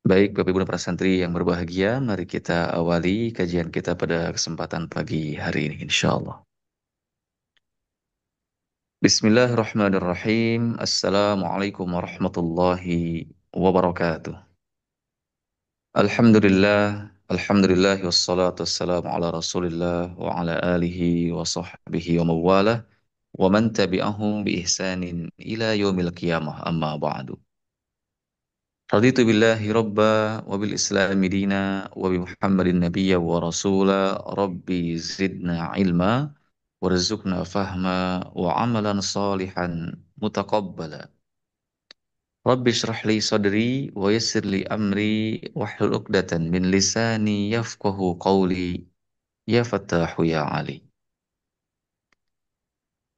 Baik, Bapak Ibu dan para santri yang berbahagia, mari kita awali kajian kita pada kesempatan pagi hari ini, insya Allah. Bismillahirrahmanirrahim. Assalamualaikum warahmatullahi wabarakatuh. Alhamdulillah, wassalatu wassalamu ala rasulillah wa ala alihi wa sahbihi wa mawalah wa man tabi'ahum bi ihsanin ila yaumil qiyamah amma ba'du. Raditu billahi rabba wa bil islami dina wa bi Muhammadin nabiyya wa rasula rabbi zidna ilma warzuqna fahma wa amalan salihan mutaqabbala. Rabbi shrah li sadri wa yassir li amri wahlul 'uqdatan min lisani yafqahu qawli ya Fattahu ya Ali.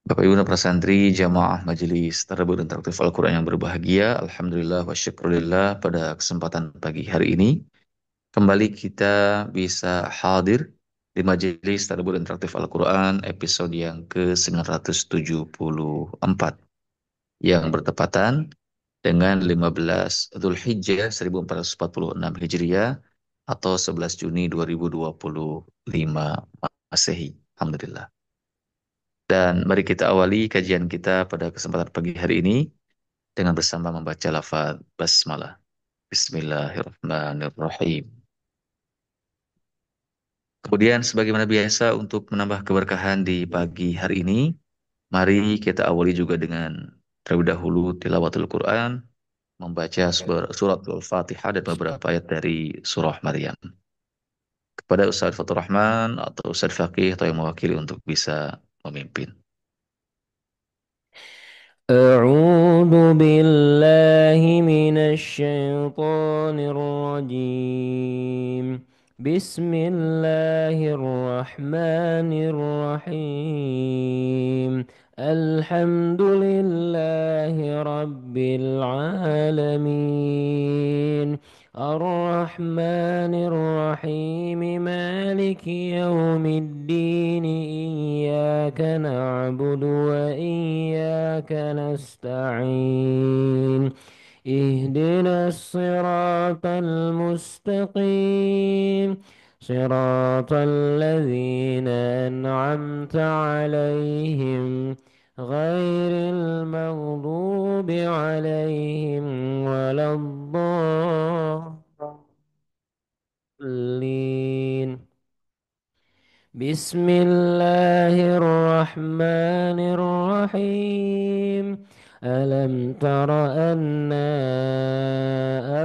Bapak Ibu dan para santri jamaah majelis Tadabbur Interaktif Al-Quran yang berbahagia, alhamdulillah wa syukurillah pada kesempatan pagi hari ini kembali kita bisa hadir di Majelis Tadabbur Interaktif Al-Quran episode yang ke-974 yang bertepatan dengan 15 Dzulhijjah 1446 Hijriah atau 11 Juni 2025 Masehi. Alhamdulillah. Dan mari kita awali kajian kita pada kesempatan pagi hari ini dengan bersama membaca lafaz basmalah. Bismillahirrahmanirrahim. Kemudian sebagaimana biasa untuk menambah keberkahan di pagi hari ini, mari kita awali juga dengan terlebih dahulu tilawatul Quran, membaca surat Al-Fatihah dan beberapa ayat dari surah Maryam. Kepada Ustaz Fatur Rahman atau Ustaz Faqih atau yang mewakili untuk bisa memimpin. أعوذ بالله من الشيطان الرجيم. بسم الله الرحمن الرحيم. الحمد لله رب العالمين، الرحمن الرحيم، مالك يوم الدين. إياك نعبد وإياك نستعين. اهدنا الصراط المستقيم، صراط الذين أنعمت عليهم، غير المغضوب عليهم ولا الضالين. بسم الله الرحمن الرحيم. ألم تر أنا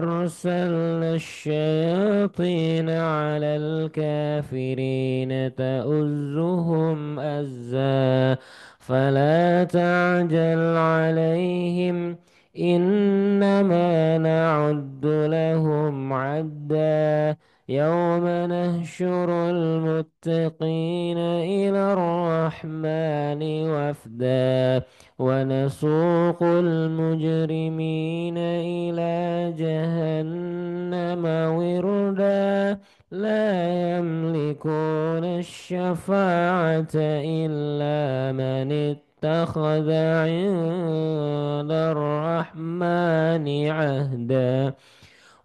أرسلنا الشياطين على الكافرين تؤزهم أزا، فلا تعجل عليهم، إنما نعد لهم عدا. يوم نحشر المتقين إلى الرحمن وفدا، ونسوق المجرمين إلى جهنم وردا. لا يملكون الشفاعة إلا من اتخذ عند الرحمن عهدا.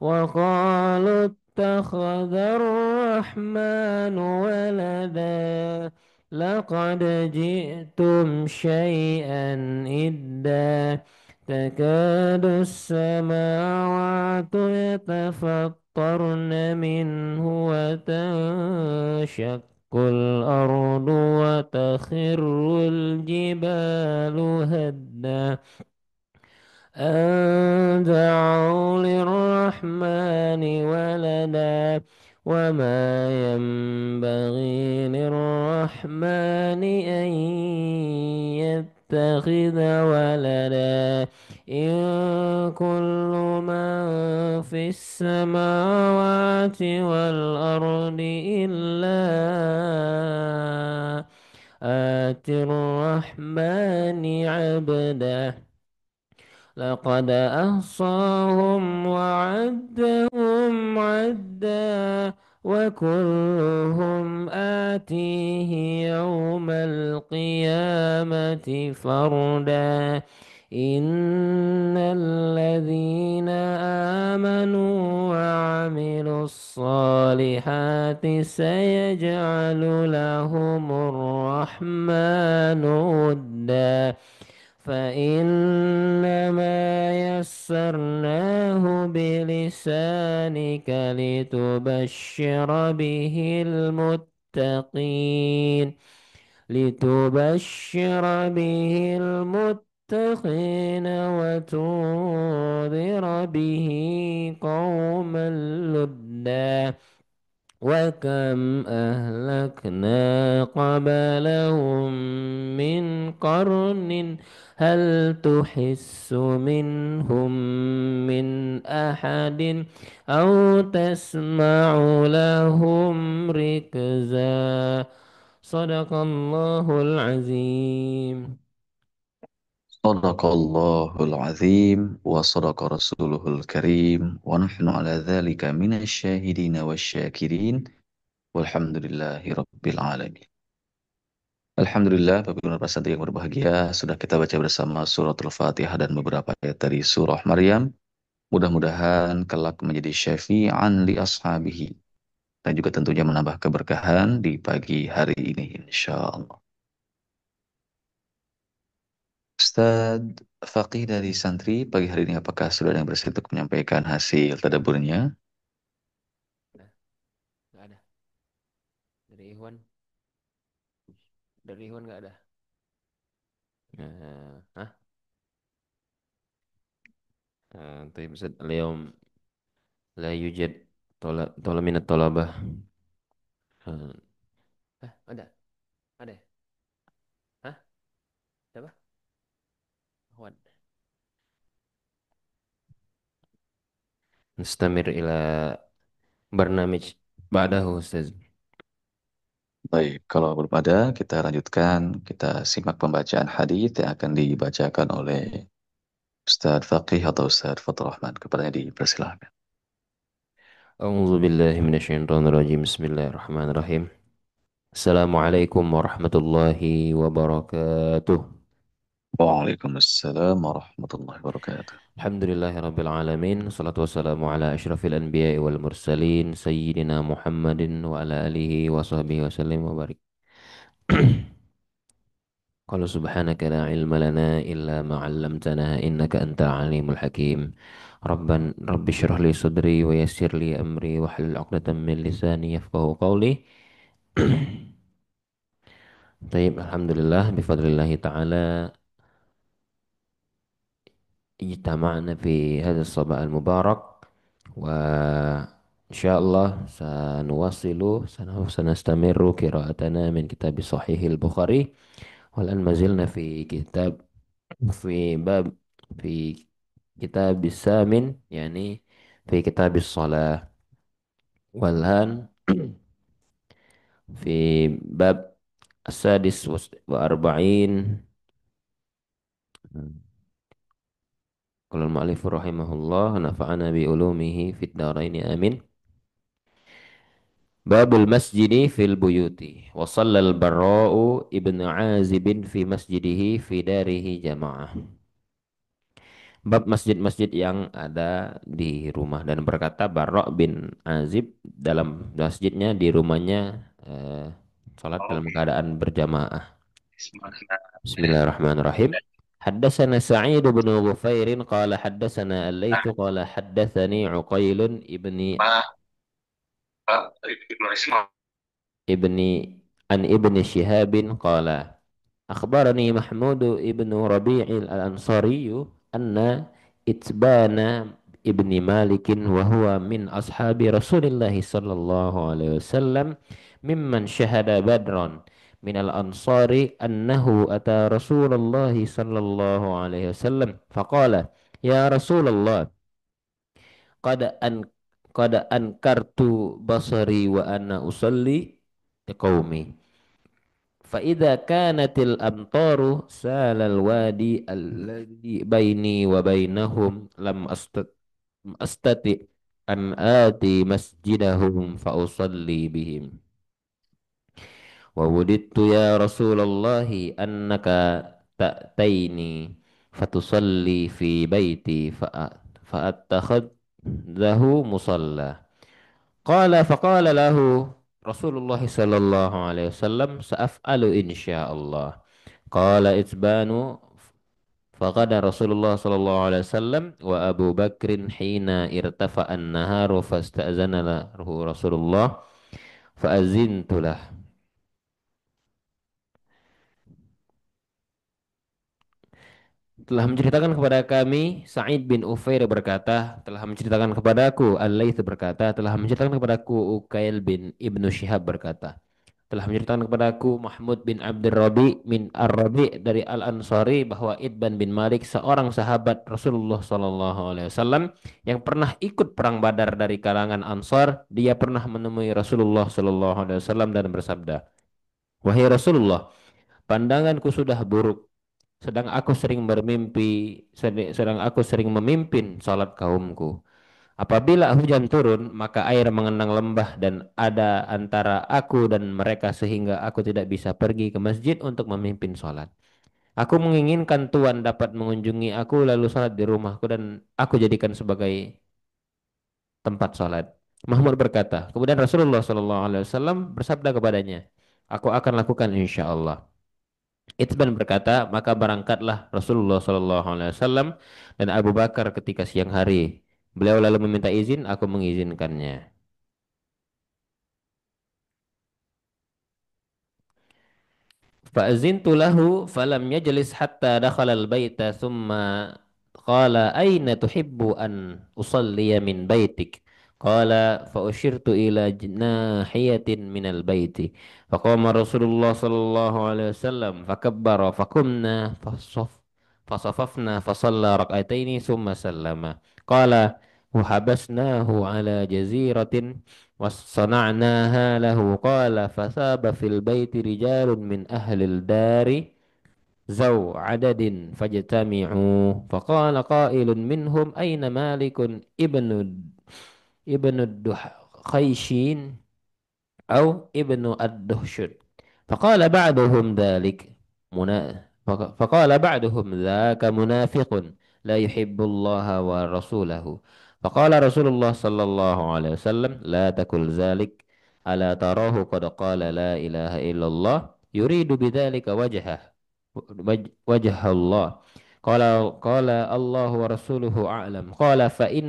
وقالوا اتخذ الرحمن ولدا، لقد جئتم شيئا إدا. تكاد السماوات يتفطرن منه وتنشق الأرض وتخر الجبال هدا، أن دعوا للرحمن ولدا. وما ينبغي للرحمن أن يتخذ ولدا. إن كل من في السماوات والأرض إلا آتي الرحمن عبدا. لقد أحصاهم وعدهم عدا، وكلهم آتيه يوم القيامة فردا إن الذين آمنوا وعملوا الصالحات سيجعل لهم الرحمن ودا فإنما يسرناه بلسانك لتبشر به المتقين وتنذر به قوما لدا وكم أهلكنا قبلهم من قرن هل تحس منهم من أحد أو تسمع لهم ركزا صدق الله العظيم. صدق الله العظيم وصدق رسوله الكريم ونحن على ذلك من الشاهدين والشاكرين والحمد لله رب العالمين. Alhamdulillah, Bapak Ibu Narasanta yang berbahagia, sudah kita baca bersama surat Al-Fatihah dan beberapa ayat dari surah Maryam. Mudah-mudahan kelak menjadi syafi'an li ashabihi dan juga tentunya menambah keberkahan di pagi hari ini, insya Allah. Ustadz Faqih dari santri pagi hari ini apakah sudah ada yang bersedia untuk menyampaikan hasil tadaburnya? Nah, nggak ada dari Ikhwan, nggak ada. Hah? طيب أستاذ اليوم لا يوجد طلب من الطلبة. آه، ada ya? Hah? Ada apa? Ikhwan. نستمر إلى برنامج بعده أستاذ. Baik, kalau belum ada, kita lanjutkan. Kita simak pembacaan hadis yang akan dibacakan oleh Ustadz Faqih atau Ustadz Fathur Rahman. Kepadanya dipersilahkan. أعوذ بالله من الشيطان الرجيم بسم الله الرحمن الرحيم السلام عليكم ورحمة الله وبركاته. Waalaikumsalam warahmatullahi wabarakatuh. الحمد لله رب العالمين والصلاة والسلام على أشرف الأنبياء والمرسلين سيدنا محمد وعلى آله وصحبه وسلم وبارك. قال سبحانك لا علم لنا إلا ما علمتنا إنك أنت العليم الحكيم. رب اشرح لي صدري ويسر لي أمري واحلل عقدة من لساني يفقه قولي. طيب الحمد لله بفضل الله تعالى اجتمعنا في هذا الصباح المبارك وإن شاء الله سنستمر قراءتنا من كتاب صحيح البخاري والآن ما زلنا في باب في كتاب الثامن يعني في كتاب الصلاة والآن في باب السادس وأربعين. قال المؤلف رحمه الله نفعنا بعلومه في الدارين آمين. باب المسجد في البيوت وصلى البراء ابن عازب في مسجده في داره جماعة. Bab masjid-masjid yang ada di rumah dan berkata Barra bin Azib dalam masjidnya di rumahnya salat dalam keadaan berjamaah. Bismillahirrahmanirrahim. حدثنا سعيد بن غفير قال حدثنا الليث قال حدثني عقيل ابن ابن شهاب قال أخبرني محمود ابن ربيع الأنصاري أن إتبان ابن مالك وهو من أصحاب رسول الله صلى الله عليه وسلم ممن شهد بدرا من الأنصار أنه أتى رسول الله صلى الله عليه وسلم فقال يا رسول الله قد أن قد أنكرت بصري وأنا أصلي لقومي فإذا كانت الأمطار سال الوادي الذي بيني وبينهم لم أستطع an ati masjidahum fa usalli bihim. Wa wudittu ya Rasulullah annaka ta'taini fatusalli fi baiti fa'attakhadzahu musalla. Faqala lahu Rasulullah sallallahu alaihi wasallam sa'af'alu insyaallah. Qala itbanu faqada Rasulullah sallallahu alaihi wasallam wa Abu Bakrin hina irtafa'an naharu fasta'zana lahu Rasulullah fa'azintu lah. Telah menceritakan kepada kami Sa'id bin Ufair berkata, telah menceritakan kepadaku Al-Laits berkata, telah menceritakan kepadaku Ukail bin Ibnu Syihab berkata, telah menceritakan kepadaku Mahmud bin Abdul Rabi min Ar-Rabi dari Al-Ansari bahwa Idban bin Malik seorang sahabat Rasulullah sallallahu alaihi wasallam yang pernah ikut perang Badar dari kalangan Ansar, dia pernah menemui Rasulullah sallallahu alaihi wasallam dan bersabda, "Wahai Rasulullah, pandanganku sudah buruk sedang aku sering memimpin salat kaumku. Apabila hujan turun, maka air mengenang lembah dan ada antara aku dan mereka sehingga aku tidak bisa pergi ke masjid untuk memimpin sholat. Aku menginginkan Tuhan dapat mengunjungi aku lalu sholat di rumahku dan aku jadikan sebagai tempat sholat. Mahmud berkata, kemudian Rasulullah SAW bersabda kepadanya, aku akan lakukan insya Allah. Itban berkata, maka berangkatlah Rasulullah SAW dan Abu Bakar ketika siang hari. Beliau lalu meminta izin, aku mengizinkannya. فأذنت له فلم يجلس حتى دخل البيت ثم قال أين تحب أن أصلي من بيتك قال فأشرت إلى ناحية من البيت فقام رسول الله صلى الله عليه وسلم فكبر فقمنا فصففنا فصلى ركعتين ثم سلم قال وحبسناه على جزيرة وصنعناها له قال فثاب في البيت رجال من أهل الدار ذو عدد فاجتمعوا فقال قائل منهم أين مالك ابن الدحخيشين أو ابن الدهشد فقال بعضهم ذلك فقال بعضهم ذاك منافق لا يحب الله ورسوله فقال رسول الله صلى الله عليه وسلم لا تقل ذلك ألا تراه قد قال لا إله إلا الله يريد بذلك وجه الله قال الله ورسوله أعلم قال فإن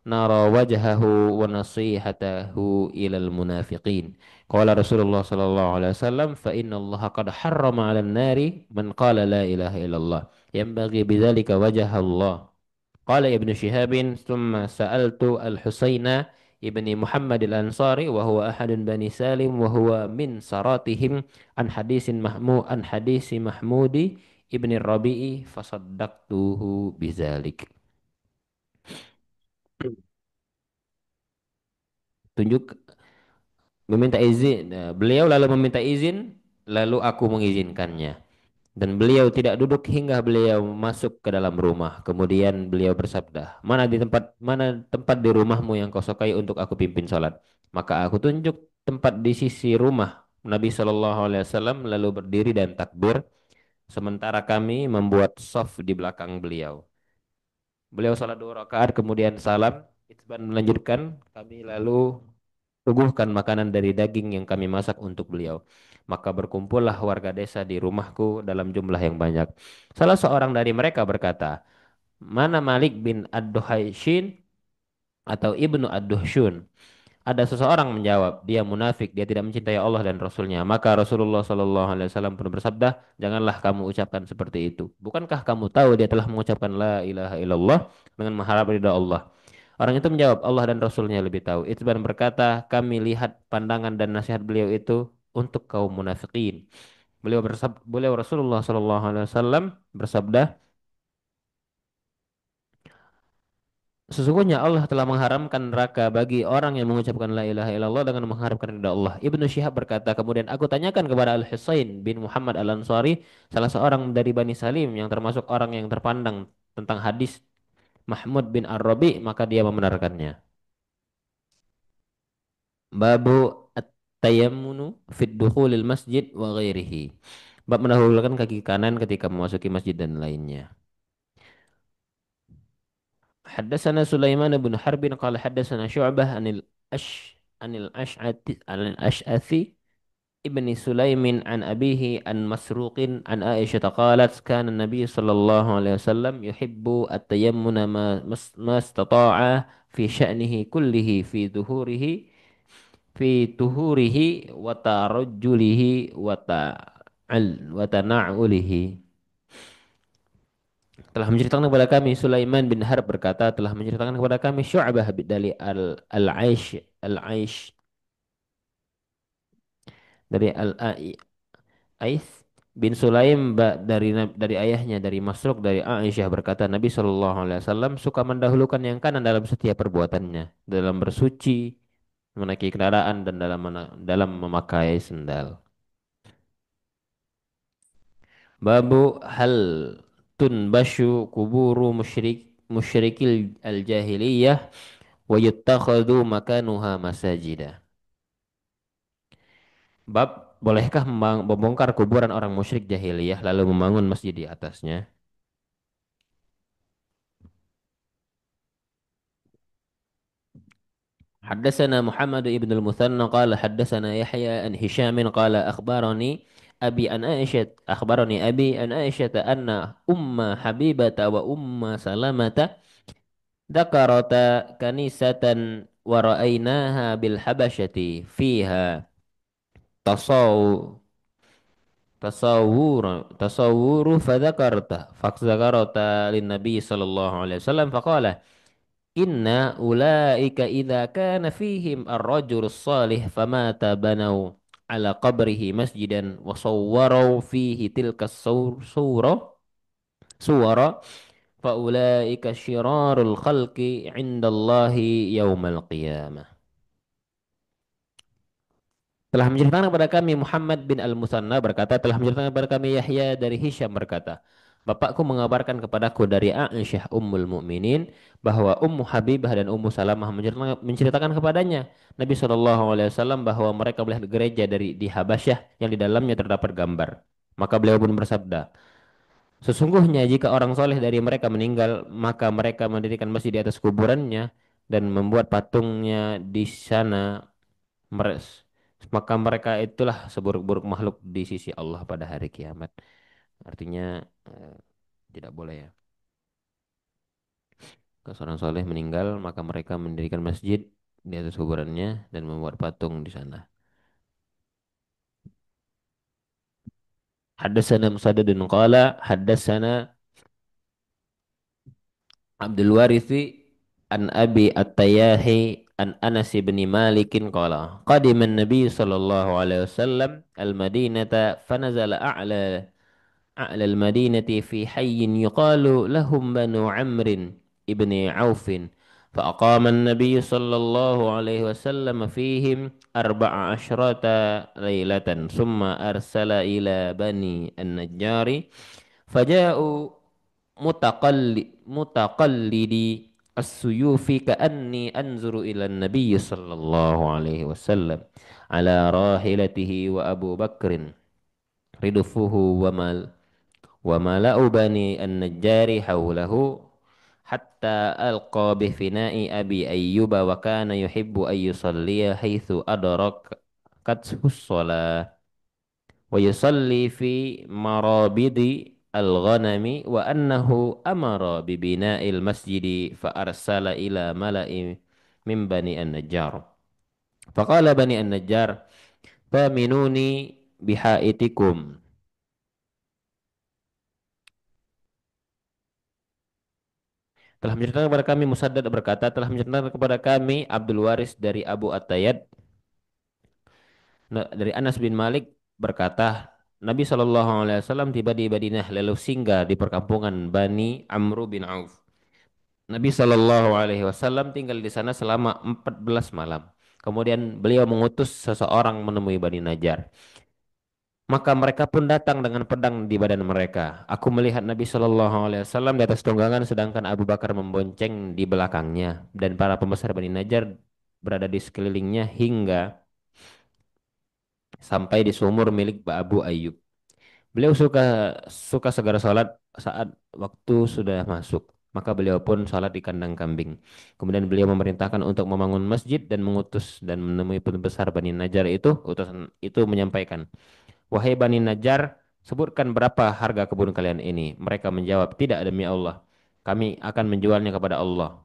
نرى وجهه ونصيحته إلى المنافقين قال رسول الله صلى الله عليه وسلم فإن الله قد حرم على النار من قال لا إله إلا الله ينبغي بذلك وجه الله قال ابن شهاب ثم سألت الحسين ابن محمد الأنصاري وهو أحد بني سالم وهو من سراتهم عن حديث محمود ابن الربيع فصدقته بذلك. Tunjuk meminta izin. Beliau lalu meminta izin, lalu aku mengizinkannya. Dan beliau tidak duduk hingga beliau masuk ke dalam rumah. Kemudian beliau bersabda, mana tempat di rumahmu yang kau sukai untuk aku pimpin salat? Maka aku tunjuk tempat di sisi rumah Nabi Shallallahu Alaihi Wasallam lalu berdiri dan takbir. Sementara kami membuat saf di belakang beliau. Beliau salat 2 rakaat kemudian salam. Itban melanjutkan, kami lalu suguhkan makanan dari daging yang kami masak untuk beliau. Maka berkumpullah warga desa di rumahku dalam jumlah yang banyak. Salah seorang dari mereka berkata, mana Malik bin Ad-Duhaishin atau Ibnu Ad-Duhshun? Ada seseorang menjawab, dia munafik, dia tidak mencintai Allah dan Rasulnya. Maka Rasulullah Shallallahu Alaihi Wasallam pun bersabda, janganlah kamu ucapkan seperti itu. Bukankah kamu tahu dia telah mengucapkan la ilaha illallah dengan mengharap ridha Allah? Orang itu menjawab, Allah dan Rasulnya lebih tahu. Itban berkata, kami lihat pandangan dan nasihat beliau itu untuk kaum munafikin. Beliau Rasulullah Shallallahu Alaihi Wasallam bersabda, sesungguhnya Allah telah mengharamkan neraka bagi orang yang mengucapkan la ilaha illallah dengan mengharapkan ridha Allah. Ibnu Syihab berkata, kemudian aku tanyakan kepada Al-Husain bin Muhammad Al-Ansari, salah seorang dari Bani Salim yang termasuk orang yang terpandang tentang hadis Mahmud bin Ar-Rabi, maka dia membenarkannya. Babu at-tayammunu fid dukhulil masjid wa ghairihi. Bab mendahulukan kaki kanan ketika memasuki masjid dan lainnya. Haddatsana Sulaiman bin Harbin qala haddatsana Syu'bah anil Ash'athi ibni Sulaimin an abihi an Masruqin an Aisyah qalat kana Nabi sallallahu alaihi wasallam yuhibbu at-tayammuna ma istata'a fi sya'nihi kullihi fi tuhurihi wa tarajjulihi wa tana'ulihi. Telah menceritakan kepada kami Sulaiman bin Harb berkata telah menceritakan kepada kami Syu'bah dari Al-Aish dari Ais bin Sulaim dari ayahnya dari Masruq dari Aisyah berkata Nabi Shallallahu Alaihi Wasallam suka mendahulukan yang kanan dalam setiap perbuatannya dalam bersuci menaiki kendaraan dan dalam memakai sendal. Babu hal tunbasyu kuburu musyrikil al-jahiliyah wa yuttakhadhu makanuha masajida. Bab bolehkah membongkar kuburan orang musyrik jahiliyah lalu membangun masjid di atasnya? حدثنا محمد بن المثنى قال حدثنا يحيى عن هشام قال أخبرني أبي أن عائشة أن أم حبيبة وأم سلمة ذكرتا كنيسة ورأيناها بالحبشة فيها تصو تصور فذكرت للنبي صلى الله عليه وسلم فقال Inna ulaika idza kana fihim ar-rajul salih famata banau ala qabrihi masjidan wa sawwaru fihi tilka suwara fa ulaika syirarul khalqi indallahi yaumal qiyamah. Telah menceritakan kepada kami Muhammad bin Al-Musanna berkata, telah menceritakan kepada kami Yahya dari Hisham berkata, Bapakku mengabarkan kepadaku dari Aisyah Ummul Mukminin bahwa Ummu Habibah dan Ummu Salamah menceritakan kepadanya Nabi SAW bahwa mereka melihat gereja di Habasyah yang di dalamnya terdapat gambar. Maka beliau pun bersabda, sesungguhnya jika orang soleh dari mereka meninggal, maka mereka mendirikan masjid di atas kuburannya dan membuat patungnya di sana Meres- maka mereka itulah seburuk-buruk makhluk di sisi Allah pada hari kiamat. Artinya eh, tidak boleh ya. Kalau seorang soleh meninggal, maka mereka mendirikan masjid di atas kuburannya dan membuat patung di sana. Haddatsana Musaddadun qala haddatsana Abdul Warithi an Abi At-Tayyahi an Anas bin Malikin qala qadima an-nabiy sallallahu alaihi wasallam al-Madinata fanazala أعلى المدينة في حي يقال لهم بنو عمرو ابن عوف فأقام النبي صلى الله عليه وسلم فيهم 14 ليلة ثم أرسل إلى بني النجار فجاءوا متقلدي السيوف كأني أنظر إلى النبي صلى الله عليه وسلم على راحلته وأبو بكر ردفه وملأ بني النجار حوله حتى ألقى بفناء أبي أيوب وكان يحب أن يصلي حيث أدركته الصلاة ويصلي في مرابض الغنم وأنه أمر ببناء المسجد فأرسل إلى ملأ من بني النجار فقال بني النجار ثامنوني بحائطكم. Telah menceritakan kepada kami Musaddad berkata, telah menceritakan kepada kami Abdul Waris dari Abu At-Tayyad dari Anas bin Malik berkata, Nabi Shallallahu Alaihi Wasallam tiba di Madinah lalu singgah di perkampungan Bani Amru bin Auf. Nabi Shallallahu Alaihi Wasallam tinggal di sana selama 14 malam. Kemudian beliau mengutus seseorang menemui Bani Najjar. Maka mereka pun datang dengan pedang di badan mereka. Aku melihat Nabi Shallallahu Alaihi Wasallam di atas tunggangan, sedangkan Abu Bakar membonceng di belakangnya, dan para pembesar Bani Najjar berada di sekelilingnya hingga sampai di sumur milik Abu Ayyub. Beliau suka suka segera sholat saat waktu sudah masuk. Maka beliau pun sholat di kandang kambing. Kemudian beliau memerintahkan untuk membangun masjid dan mengutus dan menemui pembesar Bani Najjar itu. Utusan itu menyampaikan, "Wahai Bani Najjar, sebutkan berapa harga kebun kalian ini." Mereka menjawab, "Tidak, demi Allah. Kami akan menjualnya kepada Allah.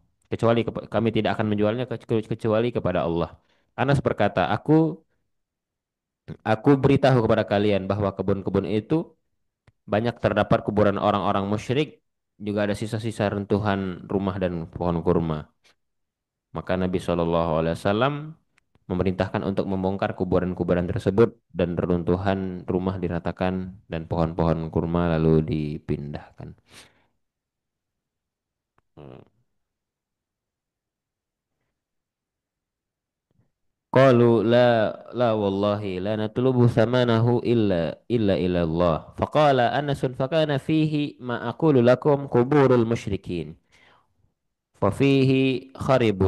Kami tidak akan menjualnya kecuali kepada Allah." Anas berkata, Aku beritahu kepada kalian bahwa kebun-kebun itu banyak terdapat kuburan orang-orang musyrik, juga ada sisa-sisa runtuhan rumah dan pohon kurma. Maka Nabi SAW memerintahkan untuk membongkar kuburan-kuburan tersebut dan reruntuhan rumah diratakan dan pohon-pohon kurma lalu dipindahkan. Hmm. Qalu la wallahi la natlubu thamanahu illa Allah. Faqala Anas fakana fihi ma aqulu lakum kuburul musyrikin. ففيه خرب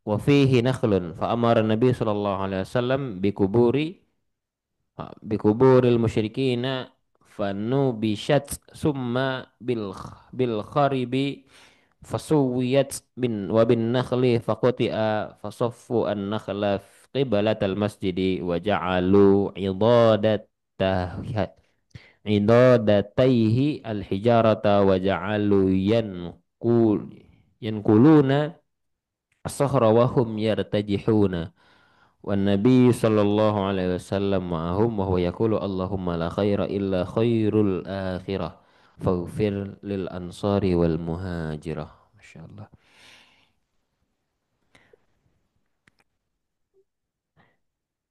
وفيه نخل فأمر النبي صلى الله عليه وسلم بقبور المشركين فنبشت ثم بالخرب فسويت وبالنخل فقطع فصفوا النخل قبلة المسجد وجعلوا عضادتيه الحجارة وجعلوا ينقلون الصخر وهم يرتجحون والنبي صلى الله عليه وسلم معهم وهو يقول اللهم لا خير إلا خير الآخرة فاغفر للأنصار والمهاجرة. Masya Allah.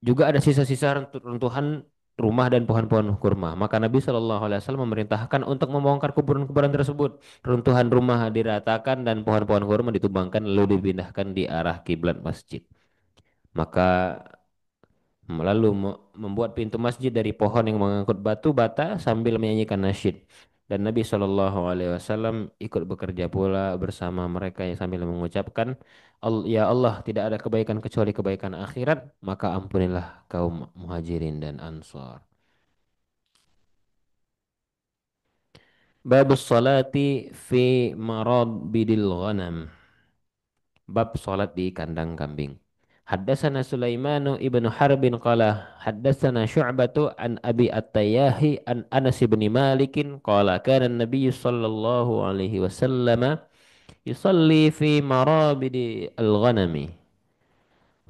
Juga ada sisa-sisa runtuhan rumah dan pohon-pohon kurma. Maka Nabi Shallallahu Alaihi Wasallam memerintahkan untuk membongkar kuburan-kuburan tersebut. Runtuhan rumah diratakan dan pohon-pohon kurma ditumbangkan lalu dipindahkan di arah kiblat masjid. Maka lalu membuat pintu masjid dari pohon yang mengangkut batu bata sambil menyanyikan nasyid. Dan Nabi Shallallahu Alaihi Wasallam ikut bekerja pula bersama mereka yang sambil mengucapkan, Ya Allah, tidak ada kebaikan kecuali kebaikan akhirat, maka ampunilah kaum muhajirin dan ansar. Babus salati fi marabidil ghanam. Bab salat di kandang kambing. Haddatsana Sulaimanu ibnu Harbin qala haddatsana Syu'batu an Abi At-Tayyahi an Anas bin Malikin qala kana an-nabiy sallallahu alaihi wasallam yusalli fi marabidi al-ghanami.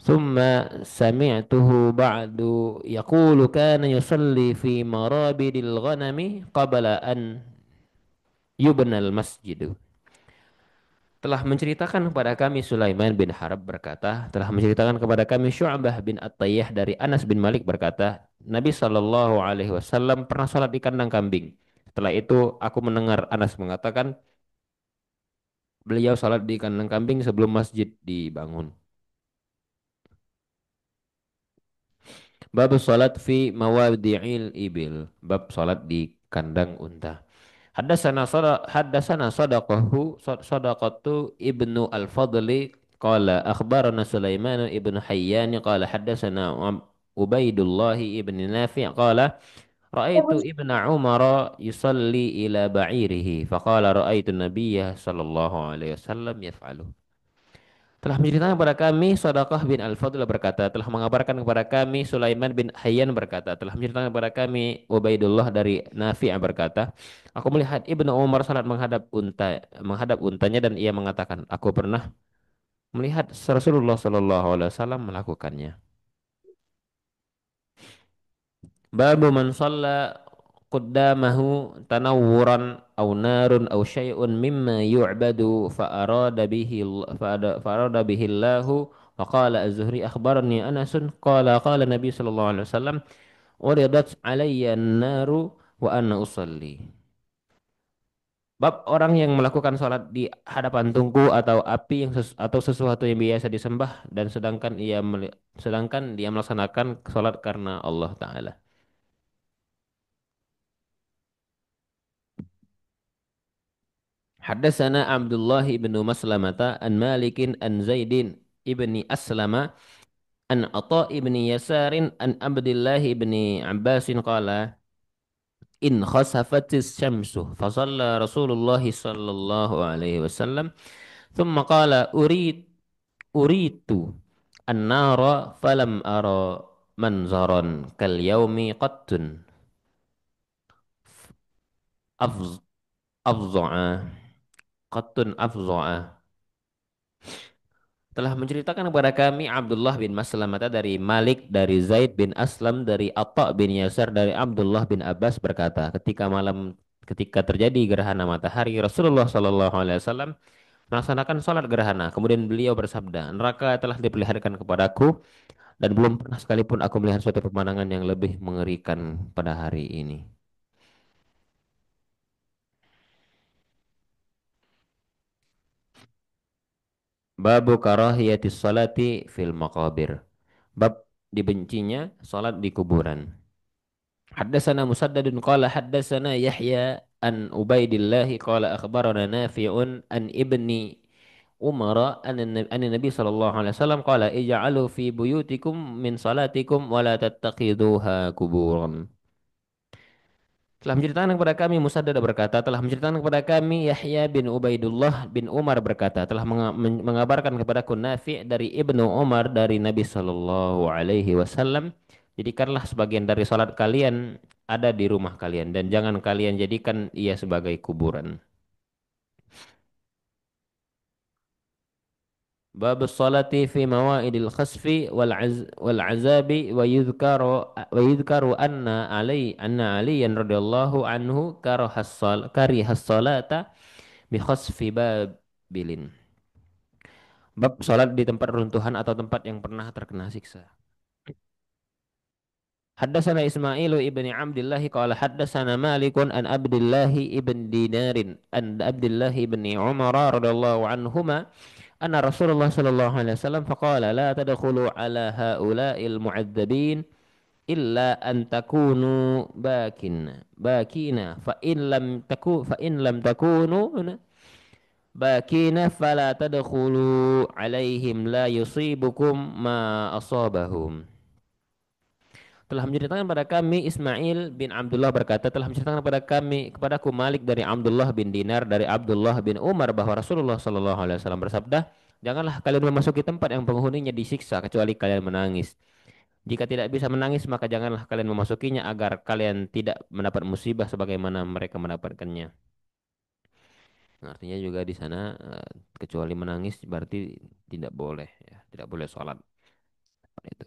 ثم سمعته بعد يقول كان يصلي في مرابد الغنم قبل أن يبنى المسجد. Telah menceritakan kepada kami Sulaiman bin Harb berkata, telah menceritakan kepada kami Syu'bah bin At-Tayyah dari Anas bin Malik berkata, Nabi Shallallahu Alaihi Wasallam pernah sholat di kandang kambing. Setelah itu aku mendengar Anas mengatakan beliau sholat di kandang kambing sebelum masjid dibangun. Bab sholat fi mawadi'il ibil. Bab sholat di kandang unta. Haddasana sadaqatu ibnu al-Fadli qala akhbarana Sulaiman ibnu Hayyan qala haddasana Ubaidullah ibn Nafi' qala ra'aitu ibnu Umar yusalli ila ba'irihi faqala ra'aitu nabiyya sallallahu alaihi wasallam yaf'alu. Telah menceritakan kepada kami Sadaqah bin Al-Fadl berkata, telah mengabarkan kepada kami Sulaiman bin Hayyan berkata, telah menceritakan kepada kami Ubaidullah dari Nafi' berkata, aku melihat Ibnu Umar salat menghadap untanya dan ia mengatakan, aku pernah melihat Rasulullah Shallallahu alaihi wasallam melakukannya. Babu man shalla qaddamahu tanawuran aw narun aw syai'un mimma yu'badu fa arada bihi Allahu wa qala Az-Zuhri akhbarani Anasun qala Nabi sallallahu alaihi wasallam uridat alayya an-naru wa ana usalli. Bab orang yang melakukan salat di hadapan tungku atau api atau sesuatu yang biasa disembah dan sedangkan dia melaksanakan salat karena Allah taala. Haddatsana Abdullah ibn Maslamata an Malikin an Zaidin ibni Aslama an Atha ibni Yasarin an Abdullah ibni Abbasin qala in khasafatis syamsu fa shalla Rasulullah sallallahu alaihi wasallam thumma qala uritu an-nara falam ara manzaran kal yaumi qattun afz afza'a qattun afza'a telah menceritakan kepada kami Abdullah bin Maslamah dari Malik dari Zaid bin Aslam dari Atha bin Yasar dari Abdullah bin Abbas berkata ketika terjadi gerhana matahari Rasulullah Shallallahu Alaihi Wasallam melaksanakan sholat gerhana kemudian beliau bersabda neraka telah diperlihatkan kepadaku dan belum pernah sekalipun aku melihat suatu pemandangan yang lebih mengerikan pada hari ini. Babu karahiyatis salati fil maqabir. Bab dibencinya salat di kuburan. Haddatsana Musaddadun qala haddatsana Yahya an Ubaidillah qala akhbarana Nafi'un an ibni Umar an Nabi sallallahu alaihi wasallam qala ij'alu fi buyutikum min salatikum wa la tattaqiduha kuburan. Telah menceritakan kepada kami Musaddad berkata, telah menceritakan kepada kami Yahya bin Ubaidullah bin Umar berkata, telah mengabarkan kepadaku Nafi' dari Ibnu Umar dari Nabi sallallahu alaihi wasallam, jadikanlah sebagian dari salat kalian ada di rumah kalian dan jangan kalian jadikan ia sebagai kuburan. Bab salati fi mawaidil khasfi wal azabi wa yudhkaru anna aliyan radhiyallahu anhu karihas salata bi khasfi babilin. Bab salat di tempat runtuhan atau tempat yang pernah terkena siksa. Haddatsana Ismailu ibni Abdullah qala haddatsana Malikun an Abdullah ibn Dinarin an Abdullah ibni Umar radhiyallahu anhuma anna Rasulullah sallallahu alaihi wasallam faqala la tadkhulu ala haula'il mu'adzabin illa an takunu bakina fa in lam takunu bakina fala tadkhulu alaihim la yusibukum ma asabahum. Telah menceritakan kepada kami Ismail bin Abdullah berkata telah menceritakan kepada kami kepadaku Malik dari Abdullah bin Dinar dari Abdullah bin Umar bahwa Rasulullah sallallahu alaihi wasallam bersabda, "Janganlah kalian memasuki tempat yang penghuninya disiksa kecuali kalian menangis. Jika tidak bisa menangis maka janganlah kalian memasukinya agar kalian tidak mendapat musibah sebagaimana mereka mendapatkannya." Nah, artinya juga di sana kecuali menangis berarti tidak boleh ya, tidak boleh sholat. Itu.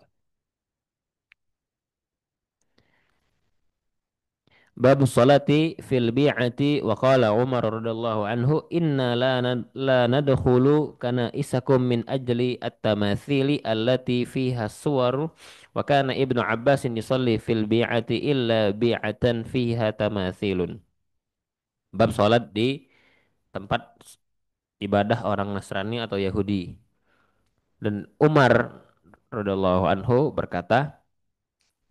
Bab salati fil bi'ati wa qala Umar radhiyallahu anhu inna la nadkhulu kana isakum min ajli at-tamathili allati fiha suwar wa kana Ibnu Abbas yusalli fil bi'ati illa bi'atan fiha tamathilun. Bab salat di tempat ibadah orang Nasrani atau Yahudi. Dan Umar radhiyallahu anhu berkata,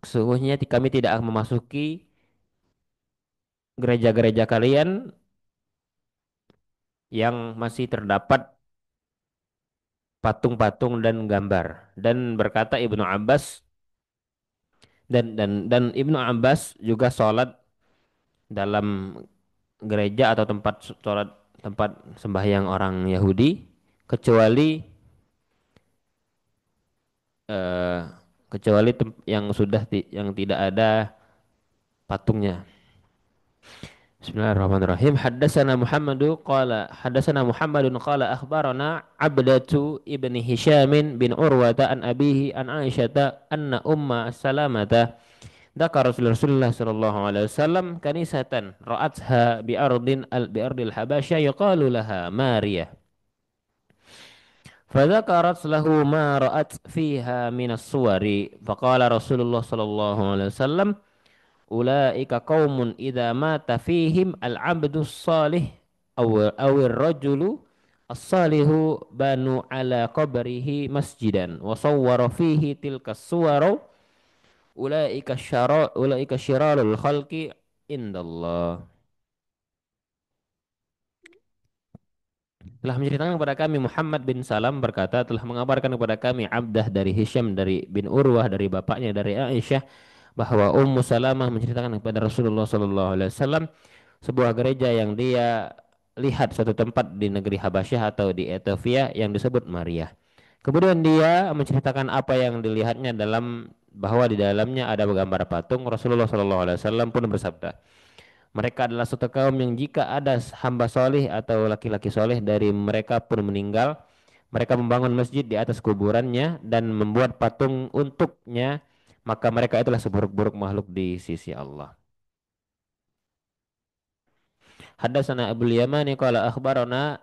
sesungguhnya kami tidak akan memasuki gereja-gereja kalian yang masih terdapat patung-patung dan gambar. Dan berkata Ibnu Abbas dan Ibnu Abbas juga sholat dalam gereja atau tempat sembahyang orang Yahudi kecuali eh, yang yang tidak ada patungnya. Bismillahirrahmanirrahim. Haddatsana Muhammadun qala akhbarana Abdatu ibni Hisham bin Urwata an abihi an Aisyata anna umma Salamata dzakara Rasulullah sallallahu alaihi wasallam kanisatan ra'atha bi ardil Habasya yuqalu laha Mariyah. فذكرت له ما رأت فيها من الصور فقال رسول الله صلى الله عليه وسلم ulaika qaumun idza mata fihim al-'abdus salih awir rajulu as-salihu banu ala qabrihi masjidan wa sawwara fihi tilka suwaru ulaika syirarul khalqi indallah. Telah menceritakan kepada kami Muhammad bin Salam berkata, telah mengabarkan kepada kami Abdah dari Hisham dari bin Urwah dari bapaknya dari Aisyah bahwa Ummu Salamah menceritakan kepada Rasulullah sallallahu alaihi wasallam sebuah gereja yang dia lihat suatu tempat di negeri Habasyah atau di Ethiopia yang disebut Maria. Kemudian dia menceritakan apa yang dilihatnya dalam bahwa di dalamnya ada gambar patung. Rasulullah sallallahu alaihi wasallam pun bersabda, mereka adalah suatu kaum yang jika ada hamba soleh atau laki-laki soleh dari mereka pun meninggal, mereka membangun masjid di atas kuburannya dan membuat patung untuknya, maka mereka itulah seburuk-buruk makhluk di sisi Allah. Haddatsana Abu Yamani qala akhbarana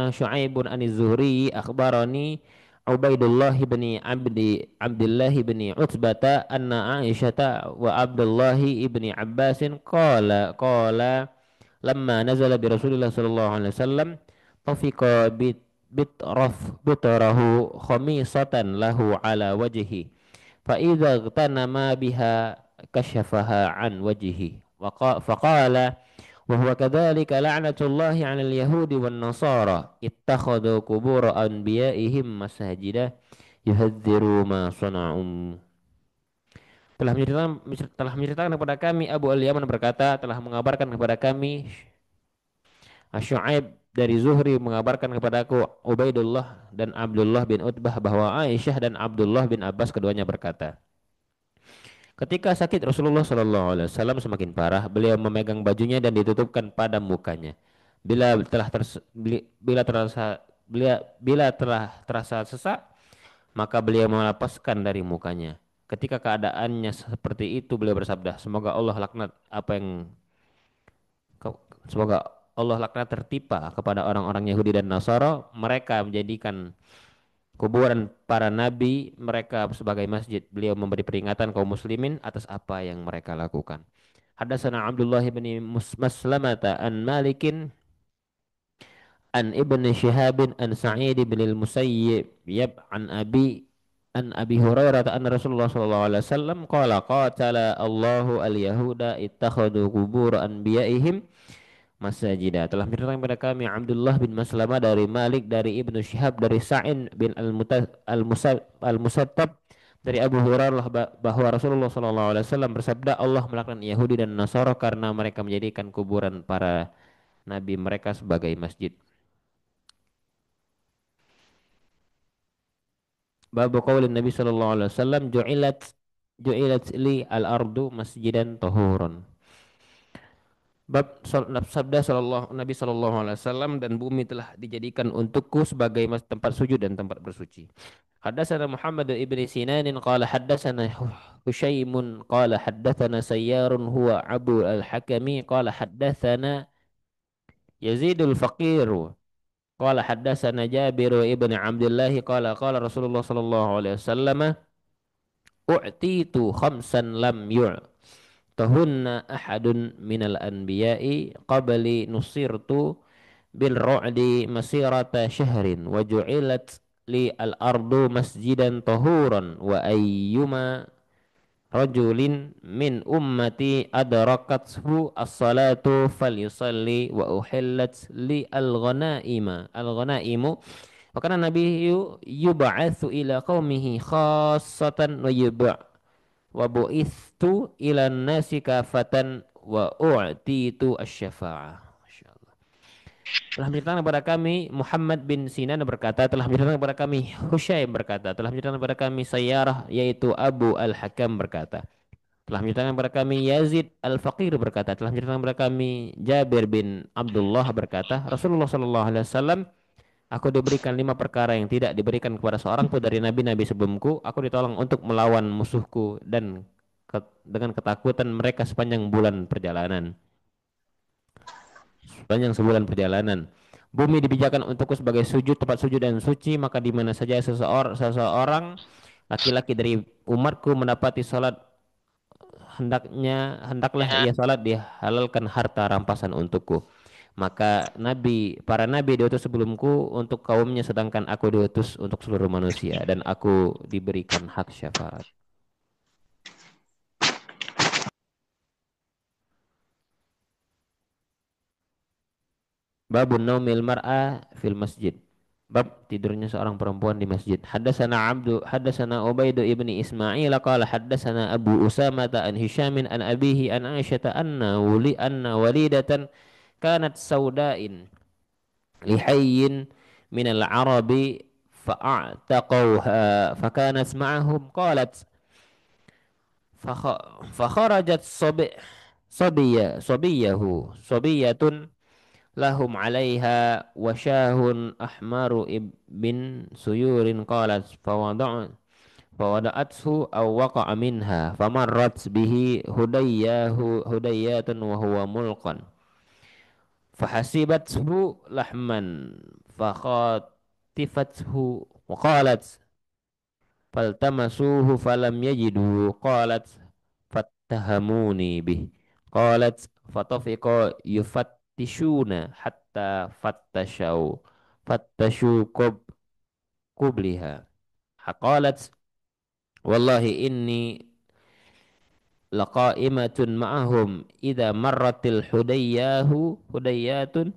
Syu'aibun an Zuhri akhbarani Ubaidullah bin Abdullah bin Utbata anna Aisyata wa Abdullah bin Abbasin qala lamma nazala bi Rasulillah sallallahu alaihi wasallam tafiqa bitrahu khamisatan lahu ala wajhi fa idza igtanama biha kashafaha an wajhi faqala وهو كذلك لعنة الله على اليهود والنصارى اتخذوا قبور أنبيائهم مساجدا يهذروا ما صنعوا. Telah menceritakan kepada kami Abu Al-Yaman berkata, telah mengabarkan kepada kami Syu'aib dari Zuhri mengabarkan kepadaku Ubaidullah dan Abdullah bin Utbah bahwa Aisyah dan Abdullah bin Abbas keduanya berkata, ketika sakit Rasulullah Shallallahu Alaihi Wasallam semakin parah, beliau memegang bajunya dan ditutupkan pada mukanya. Bila telah terasa sesak, maka beliau melepaskan dari mukanya. Ketika keadaannya seperti itu, beliau bersabda, semoga Allah laknat tertipa kepada orang-orang Yahudi dan Nasara. Mereka menjadikan kuburan para nabi mereka sebagai masjid. Beliau memberi peringatan kaum muslimin atas apa yang mereka lakukan. Hadatsana Abdullah bin Maslamata an Malikin an Ibn Shihab an Sa'id bin al-Musayyib an Abi Hurairah an Rasulullah sallallahu alaihi wasallam qala qatala Allahu al-yahuda ittakhadhu qubur anbiya'ihim masajida. Telah menceritakan kepada kami Abdullah bin Maslamah dari Malik dari Ibnu Syihab dari Sa'in bin Al-Musattab dari Abu Hurairah bahwa Rasulullah SAW bersabda, Allah melaknat Yahudi dan Nasara karena mereka menjadikan kuburan para nabi mereka sebagai masjid. Babu qaulin Nabi sallallahu alaihi wasallam ju'ilat li al-ardu masjidan tahuran. Sabda Nabi Sallallahu Alaihi Wasallam dan bumi telah dijadikan untukku sebagai tempat sujud dan tempat bersuci. Haddatsana Muhammad ibn Sinan qala haddatsana Hushaimun qala haddatsana Sayyarun huwa Abu al-Hakami qala haddatsana Yazidul Faqir qala haddatsana Jabir ibn Abdullah qala Rasulullah sallallahu alaihi wasallam u'titu khamsan lam tahunna ahadun minal anbiya'i qabli nusirtu bil ru'di masirata syahrin wa ju'ilat li al ardu masjidan tahuran wa ayyuma rajulin min ummati adrakathu as-salatu falyusalli wa uhillat li al-ghanaimu wa kana nabiyyu yub'atsu ila qaumihi khassatan wa bu'ithu ilan nasi kafatan wa u'titu asy-syafa'ah. Masyaallah. Telah menceritakan kepada kami Muhammad bin Sinan berkata, telah menceritakan kepada kami Husyaim berkata, telah menceritakan kepada kami Sayyarah yaitu Abu Al-Hakam berkata, telah menceritakan kepada kami Yazid Al-Faqir berkata, telah menceritakan kepada kami Jabir bin Abdullah berkata, Rasulullah sallallahu alaihi wasallam, aku diberikan 5 perkara yang tidak diberikan kepada seorang pun dari nabi-nabi sebelumku. Aku ditolong untuk melawan musuhku dan dengan ketakutan mereka sepanjang bulan perjalanan. Sepanjang sebulan perjalanan. Bumi dibijakan untukku sebagai sujud, tempat sujud dan suci, maka di mana saja seseorang laki-laki dari umatku mendapati salat hendaklah ia salat dihalalkan harta rampasan untukku. Maka para nabi diutus sebelumku untuk kaumnya sedangkan aku diutus untuk seluruh manusia dan aku diberikan hak syafaat. Babun naumil mar'a fil masjid. Bab tidurnya seorang perempuan di masjid. Haddatsana Ubaidu ibni Ismail qala haddatsana Abu Usamah an Hisyamin an abihi an Aisyah anna walidatan kanat sauda'in lihayyin min al-arabi fa'ataqawha fakanat ma'ahum qalat fakharajat sabiyatun lahum 'alaiha wasyahun ahmaru bin suyurin qalat fawada'athu aw waqa'a minha famarrat bihi hudayyatun wa huwa mulqan fahasibathu lahman fakhatifathu wa qalat faltamasuhu falam yajidu qalat fattahamuni bih qalat fatafiqa yufattishuna hatta fattashu kubliha qalat wallahi inni laqaimatun ma'ahum idza marratil hudayyatun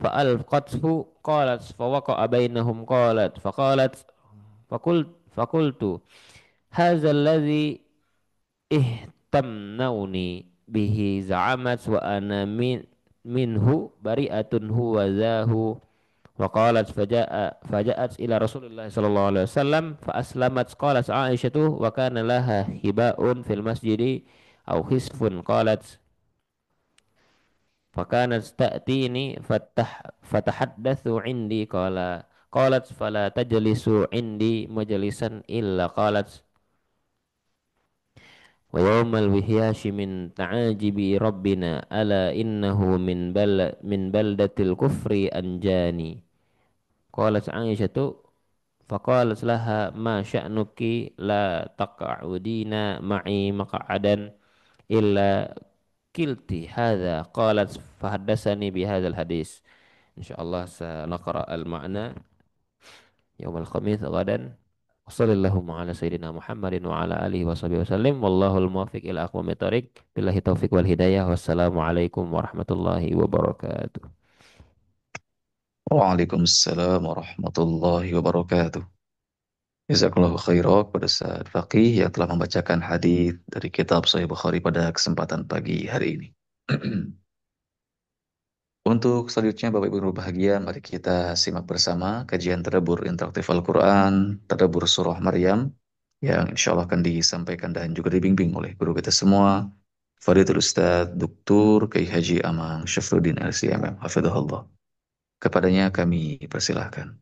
fa'alqathu qalat fawaqa'a bainahum faqultu hadza alladhi ihtamnauni bihi za'amat wa ana minhu bari'atun huwa zahu wa qalat faja'at ila Rasulillah sallallahu alaihi wasallam fa aslamat qalat Aisyatu wa kana laha hibaun fil masjidi aw hisfun qalat fakanat ta'tini fatahaddatsu indi qalat fala tajlisu indi majlisan illa qalat wa yawmal wihyashi min ta'ajibi rabbina ala innahu min baldatil kufri anjani qalat Aisyatu faqalat laha ma sya'nuki la taq'udina ma'i maq'adan illa kilti hadza qalat fahaddasani bi hadzal hadis. Insyaallah sanaqra al ma'na yaumul khamis gadan. Wassallallahu ala sayyidina Muhammadin wa ala alihi wa sahbihi wasallim wallahul muwaffiq ila aqwamit thoriq billahi taufiq wal hidayah wassalamu alaikum warahmatullahi wabarakatuh. Waalaikumsalam warahmatullahi wabarakatuh. Jazakallahu khairan kepada Ustaz Faqih yang telah membacakan hadis dari kitab Sahih Bukhari pada kesempatan pagi hari ini. Untuk selanjutnya Bapak Ibu yang berbahagia, mari kita simak bersama kajian tadabbur interaktif Al-Quran, tadabbur surah Maryam, yang insya Allah akan disampaikan dan juga dibimbing oleh guru kita semua, Fadilatul Ustaz Dr. Kiai Haji Amang Syafruddin LCMM, Hafidhahullah. Kepadanya kami persilahkan.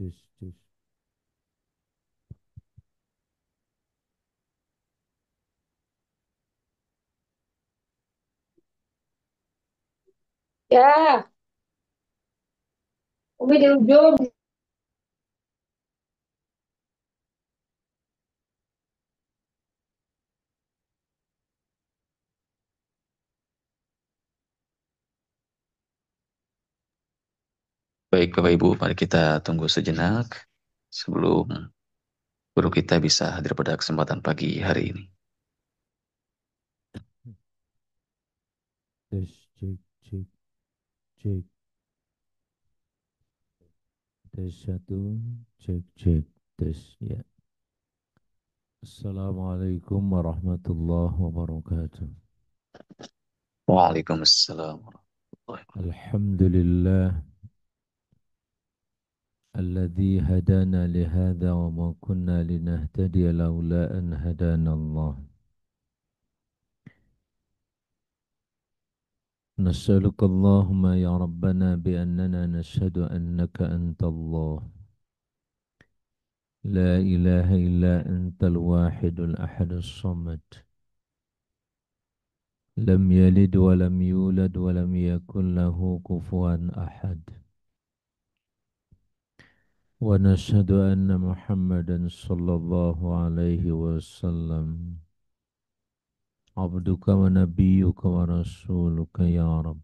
Tus, tus. Ya, Umi di ujung. Baik Bapak Ibu, mari kita tunggu sejenak sebelum guru kita bisa hadir pada kesempatan pagi hari ini. Tes, cek, cek, cek. Tes satu, cek, cek. Tes, ya. Assalamualaikum warahmatullahi wabarakatuh. Waalaikumsalam warahmatullahi wabarakatuh. Alhamdulillah الذي هدانا لهذا وما كنا لنهتدي لولا أن هدانا الله. نسألك اللهم يا ربنا بأننا نشهد أنك أنت الله لا إله إلا أنت الواحد الأحد الصمد لم يلد ولم يولد ولم يكن له كفوا أحد. ونشهد أن محمدا صلى الله عليه وسلم عبدك ونبيك ورسولك يا رب.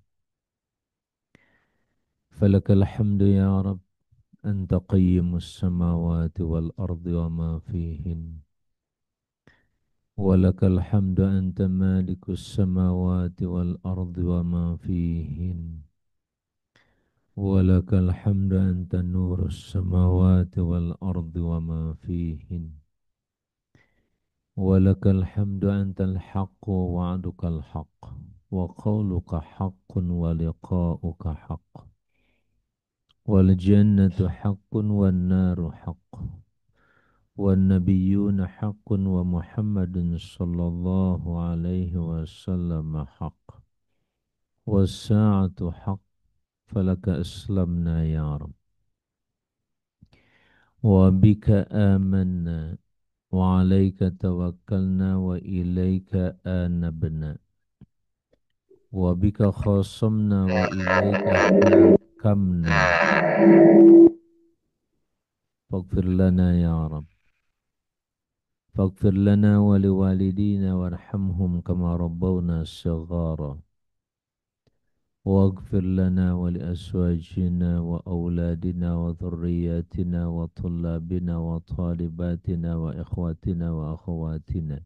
فلك الحمد يا رب أنت قيم السماوات والأرض وما فيهن. ولك الحمد أنت مالك السماوات والأرض وما فيهن. ولك الحمد أنت نور السماوات والأرض وما فيهن. ولك الحمد أنت الحق ووعدك الحق وقولك حق ولقاؤك حق والجنة حق والنار حق والنبيون حق ومحمد صلى الله عليه وسلم حق والساعة حق. فلك أسلمنا يا رب وبك آمنا وعليك توكلنا وإليك آنبنا وبك خاصمنا وإليك حاكمنا. فاغفر لنا يا رب فاغفر لنا ولوالدينا وارحمهم كما ربونا صغارا. واغفر لنا ولأزواجنا وأولادنا وذرياتنا وطلابنا وطالباتنا وإخواتنا وأخواتنا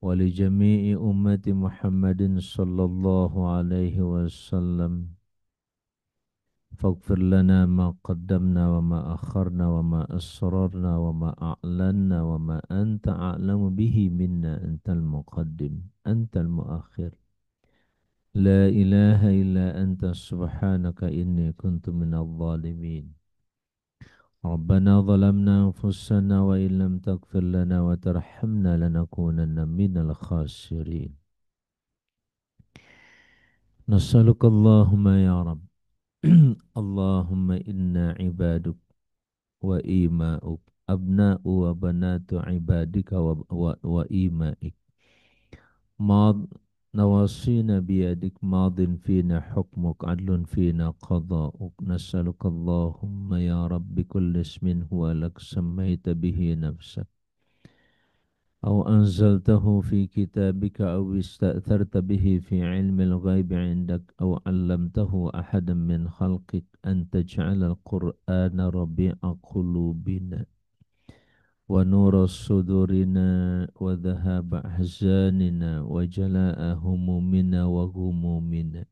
ولجميع أمة محمد صلى الله عليه وسلم. فاغفر لنا ما قدمنا وما أخرنا وما أسررنا وما أعلنا وما أنت أعلم به منا. أنت المقدم أنت المؤخر لا إله إلا أنت سبحانك إني كنت من الظالمين. ربنا ظلمنا أنفسنا وإن لم تغفر لنا وترحمنا لنكونن من الخاسرين. نسألك اللهم يا رب اللهم إنا عبادك وإيماؤك أبناء وبنات عبادك وإيمائك ماض نواصينا بيدك ماض فينا حكمك عدل فينا قضاؤك. نسألك اللهم يا رب بكل اسم هو لك سميت به نفسك أو أنزلته في كتابك أو استأثرت به في علم الغيب عندك أو علمته أحدا من خلقك أن تجعل القرآن ربيع قلوبنا ونور صدورنا وذهاب أحزاننا وجلاء همومنا وغمومنا.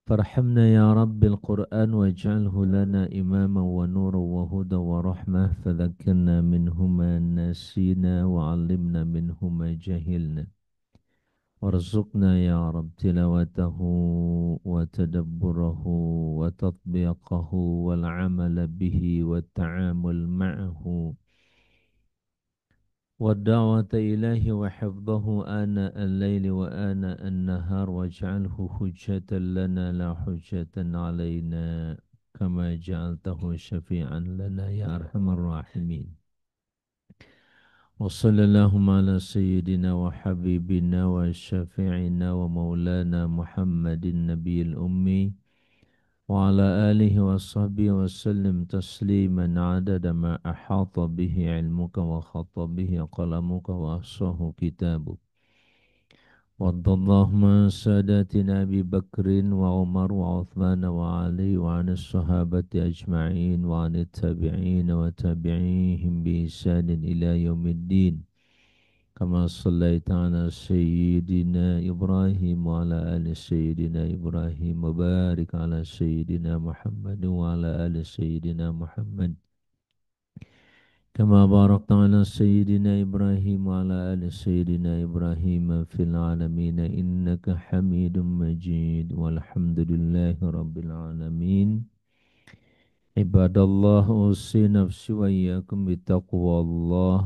فارحمنا يا رب القرآن واجعله لنا إماما ونورا وهدى ورحمة. فذكرنا منه ما نسينا وعلمنا منه ما جهلنا. وارزقنا يا رب تلاوته وتدبره وتطبيقه والعمل به والتعامل معه والدعوة إليه وحفظه آناء الليل وآناء النهار واجعله حجة لنا لا حجة علينا. كما جعلته شفيعا لنا يا أرحم الراحمين. وصلى اللهم على سيدنا وحبيبنا وشفيعنا ومولانا محمد النبي الأمي وعلى آله وصحبه وسلم تسليما عدد ما أحاط به علمك وخط به قلمك وأحصاه كتابك. وارض اللهم عن ساداتنا أبي بكر وعمر وعثمان وعلي وعن الصحابة أجمعين وعن التابعين وتابعيهم بإحسان إلى يوم الدين. كما صليت على سيدنا إبراهيم وعلى آل سيدنا إبراهيم وبارك على سيدنا محمد وعلى آل سيدنا محمد كما باركت على سيدنا إبراهيم وعلى آل سيدنا إبراهيم في العالمين إنك حميد مجيد والحمد لله رب العالمين. عباد الله أوصي نفسي وإياكم بتقوى الله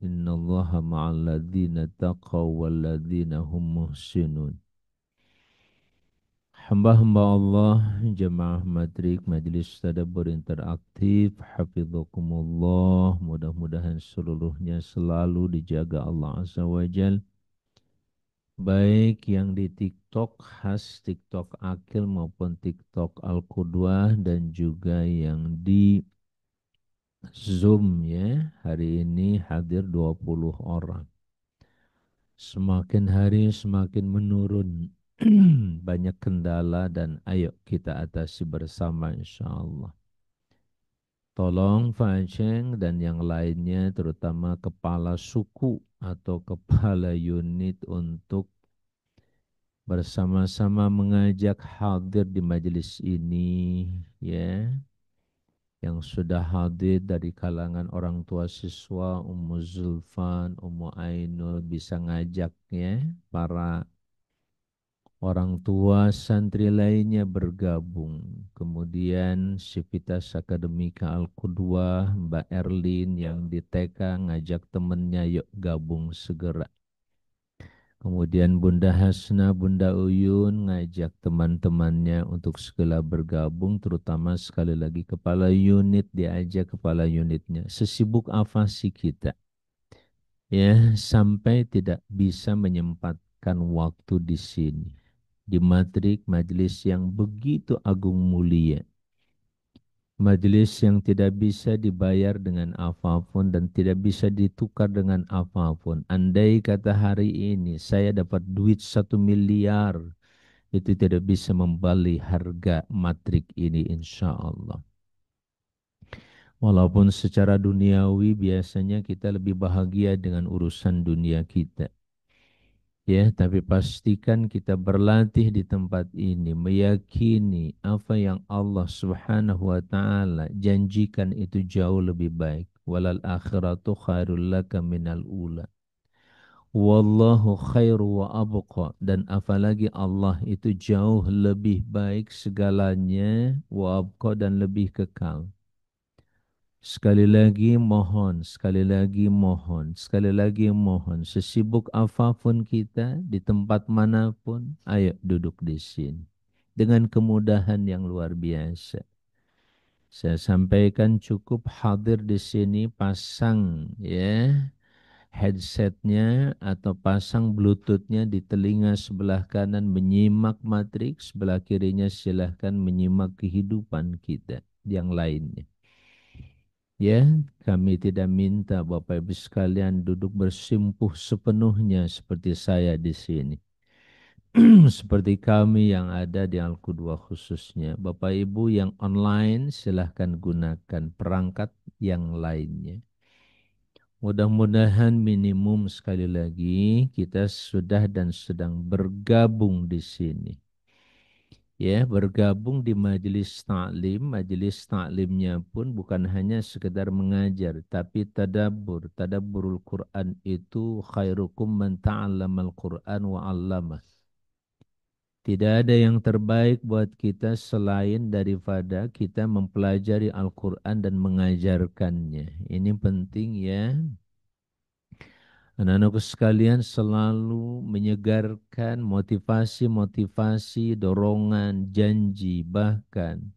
إن الله مع الذين اتقوا والذين هم محسنون. Hamba-hamba Allah, jemaah madrik, majelis tadabbur interaktif, hafidhukumullah, mudah-mudahan seluruhnya selalu dijaga Allah Azza wa Jal. Baik yang di TikTok, khas TikTok Akil maupun TikTok Al-Qudwah dan juga yang di Zoom ya. Hari ini hadir 20 orang. Semakin hari semakin menurun. Banyak kendala dan ayo kita atasi bersama insyaallah. Tolong Pak Aceng dan yang lainnya terutama kepala suku atau kepala unit untuk bersama-sama mengajak hadir di majelis ini ya. Yang sudah hadir dari kalangan orang tua siswa Ummu Zulfan, Ummu Ainul bisa ngajaknya para orang tua santri lainnya bergabung. Kemudian Sivitas Akademika Al-Qudwah, Mbak Erlin yang di TK ngajak temennya yuk gabung segera. Kemudian Bunda Hasna, Bunda Uyun ngajak teman-temannya untuk segera bergabung, terutama sekali lagi kepala unit diajak kepala unitnya. Sesibuk apa sih kita? Ya, sampai tidak bisa menyempatkan waktu di sini. Di matrik majelis yang begitu agung mulia. Majelis yang tidak bisa dibayar dengan apapun dan tidak bisa ditukar dengan apapun. Andai kata hari ini saya dapat duit 1 miliar, itu tidak bisa membali harga matrik ini insya Allah. Walaupun secara duniawi biasanya kita lebih bahagia dengan urusan dunia kita. Ya, tapi pastikan kita berlatih di tempat ini, meyakini apa yang Allah Subhanahu wa taala janjikan itu jauh lebih baik. Walal akhiratu khairul laka minal ula. Wallahu khairu wa abqa, dan apalagi Allah itu jauh lebih baik segalanya, wa abqa, dan lebih kekal. Sekali lagi mohon, sekali lagi mohon, sekali lagi mohon. Sesibuk apapun kita, di tempat manapun, ayo duduk di sini. Dengan kemudahan yang luar biasa. Saya sampaikan cukup hadir di sini, pasang ya headsetnya atau pasang bluetoothnya di telinga sebelah kanan menyimak matrik, sebelah kirinya silahkan menyimak kehidupan kita yang lainnya. Ya, kami tidak minta Bapak Ibu sekalian duduk bersimpuh sepenuhnya seperti saya di sini. Seperti kami yang ada di Al-Qudwah khususnya. Bapak Ibu yang online silahkan gunakan perangkat yang lainnya. Mudah-mudahan minimum sekali lagi kita sudah dan sedang bergabung di sini. Ya, bergabung di majelis taklim. Majelis taklimnya pun bukan hanya sekedar mengajar, tapi tadabbur. Tadabburul Quran itu khairukum man ta'allamal Quran wa 'allamah. Tidak ada yang terbaik buat kita selain daripada kita mempelajari Al-Quran dan mengajarkannya. Ini penting ya. Anak-anakku sekalian selalu menyegarkan motivasi-motivasi, dorongan, janji, bahkan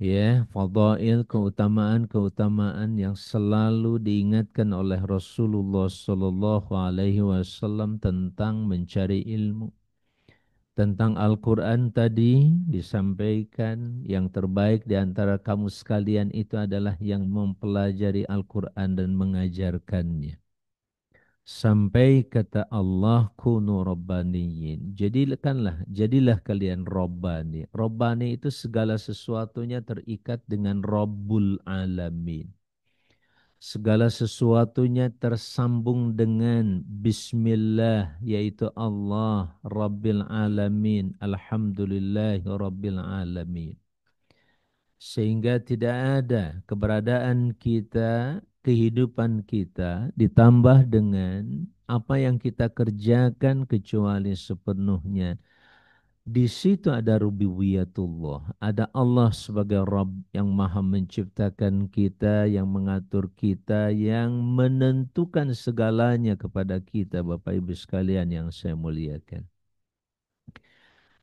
Ya, fadail, keutamaan-keutamaan yang selalu diingatkan oleh Rasulullah Sallallahu Alaihi Wasallam tentang mencari ilmu. Tentang Al-Quran tadi disampaikan yang terbaik di antara kamu sekalian itu adalah yang mempelajari Al-Quran dan mengajarkannya. Sampai kata Allah kunu rabbaniyin. Jadilah kalian rabbani. Rabbani itu segala sesuatunya terikat dengan Rabbul Alamin. Segala sesuatunya tersambung dengan Bismillah, yaitu Allah Rabbil Alamin. Alhamdulillahi Rabbil Alamin. Sehingga tidak ada keberadaan kita, kehidupan kita ditambah dengan apa yang kita kerjakan kecuali sepenuhnya. Di situ ada rububiyatullah, ada Allah sebagai Rabb yang maha menciptakan kita, yang mengatur kita, yang menentukan segalanya kepada kita, Bapak Ibu sekalian yang saya muliakan.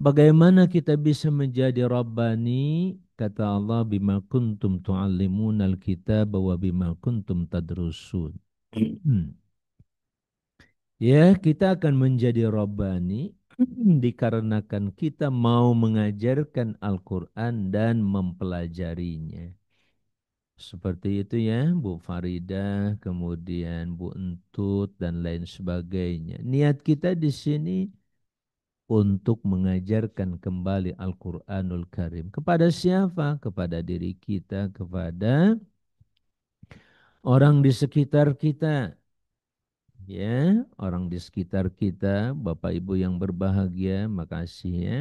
Bagaimana kita bisa menjadi Rabbani? Kata Allah, bima kuntum tu'allimunal kitab wa bima kuntum tadrusun. Ya, kita akan menjadi Rabbani dikarenakan kita mau mengajarkan Al-Quran dan mempelajarinya. Seperti itu ya, Bu Faridah, kemudian Bu Entut, dan lain sebagainya. Niat kita di sini untuk mengajarkan kembali Al-Quranul Karim. Kepada siapa? Kepada diri kita, kepada orang di sekitar kita. Ya, orang di sekitar kita, Bapak Ibu yang berbahagia, makasih ya.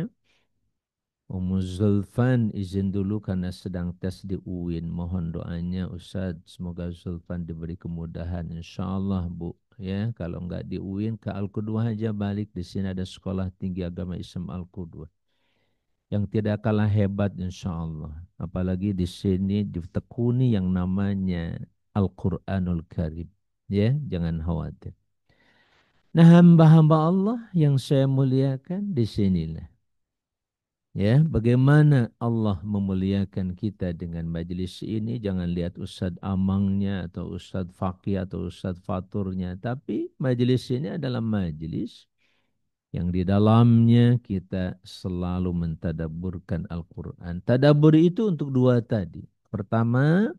Ummu Zulfan izin dulu karena sedang tes di UIN. Mohon doanya Ustadz, semoga Zulfan diberi kemudahan. Insya Allah Bu. Ya, kalau enggak di UIN ke Al-Qudwah aja balik. Di sini ada sekolah tinggi agama Islam Al-Qudwah yang tidak kalah hebat insya Allah. Apalagi di sini ditekuni yang namanya Al-Quranul Karim. Ya, jangan khawatir. Nah, hamba-hamba Allah yang saya muliakan di sinilah. Ya, bagaimana Allah memuliakan kita dengan majelis ini. Jangan lihat Ustadz Amangnya atau Ustadz Fakih atau Ustadz Faturnya. Tapi majelis ini adalah majelis yang di dalamnya kita selalu mentadaburkan Al-Quran. Tadabur itu untuk dua tadi. Pertama,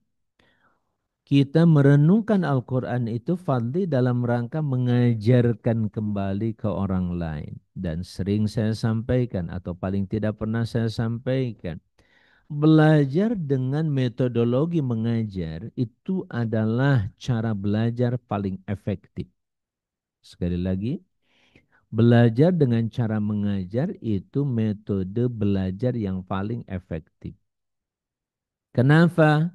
kita merenungkan Al-Quran itu fadli dalam rangka mengajarkan kembali ke orang lain. Dan sering saya sampaikan atau paling tidak pernah saya sampaikan. Belajar dengan metodologi mengajar itu adalah cara belajar paling efektif. Sekali lagi, belajar dengan cara mengajar itu metode belajar yang paling efektif. Kenapa?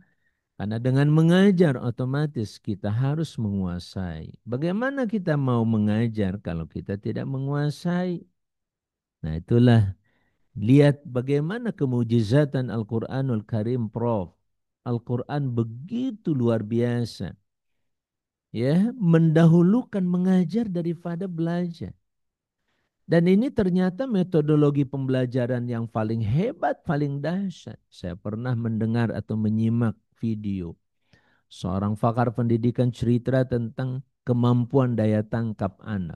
Karena dengan mengajar otomatis kita harus menguasai. Bagaimana kita mau mengajar kalau kita tidak menguasai? Nah itulah, lihat bagaimana kemujizatan Al-Quranul Karim Prof. Al-Quran begitu luar biasa. Ya, mendahulukan mengajar daripada belajar. Dan ini ternyata metodologi pembelajaran yang paling hebat, paling dahsyat. Saya pernah mendengar atau menyimak video seorang pakar pendidikan cerita tentang kemampuan daya tangkap anak.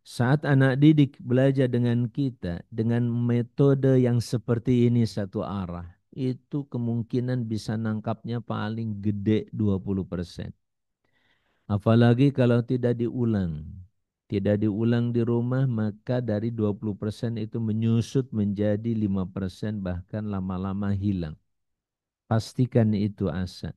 Saat anak didik belajar dengan kita, dengan metode yang seperti ini satu arah, itu kemungkinan bisa nangkapnya paling gede 20%. Apalagi kalau tidak diulang. Tidak diulang di rumah, maka dari 20% itu menyusut menjadi 5%, bahkan lama-lama hilang. Pastikan itu Asa.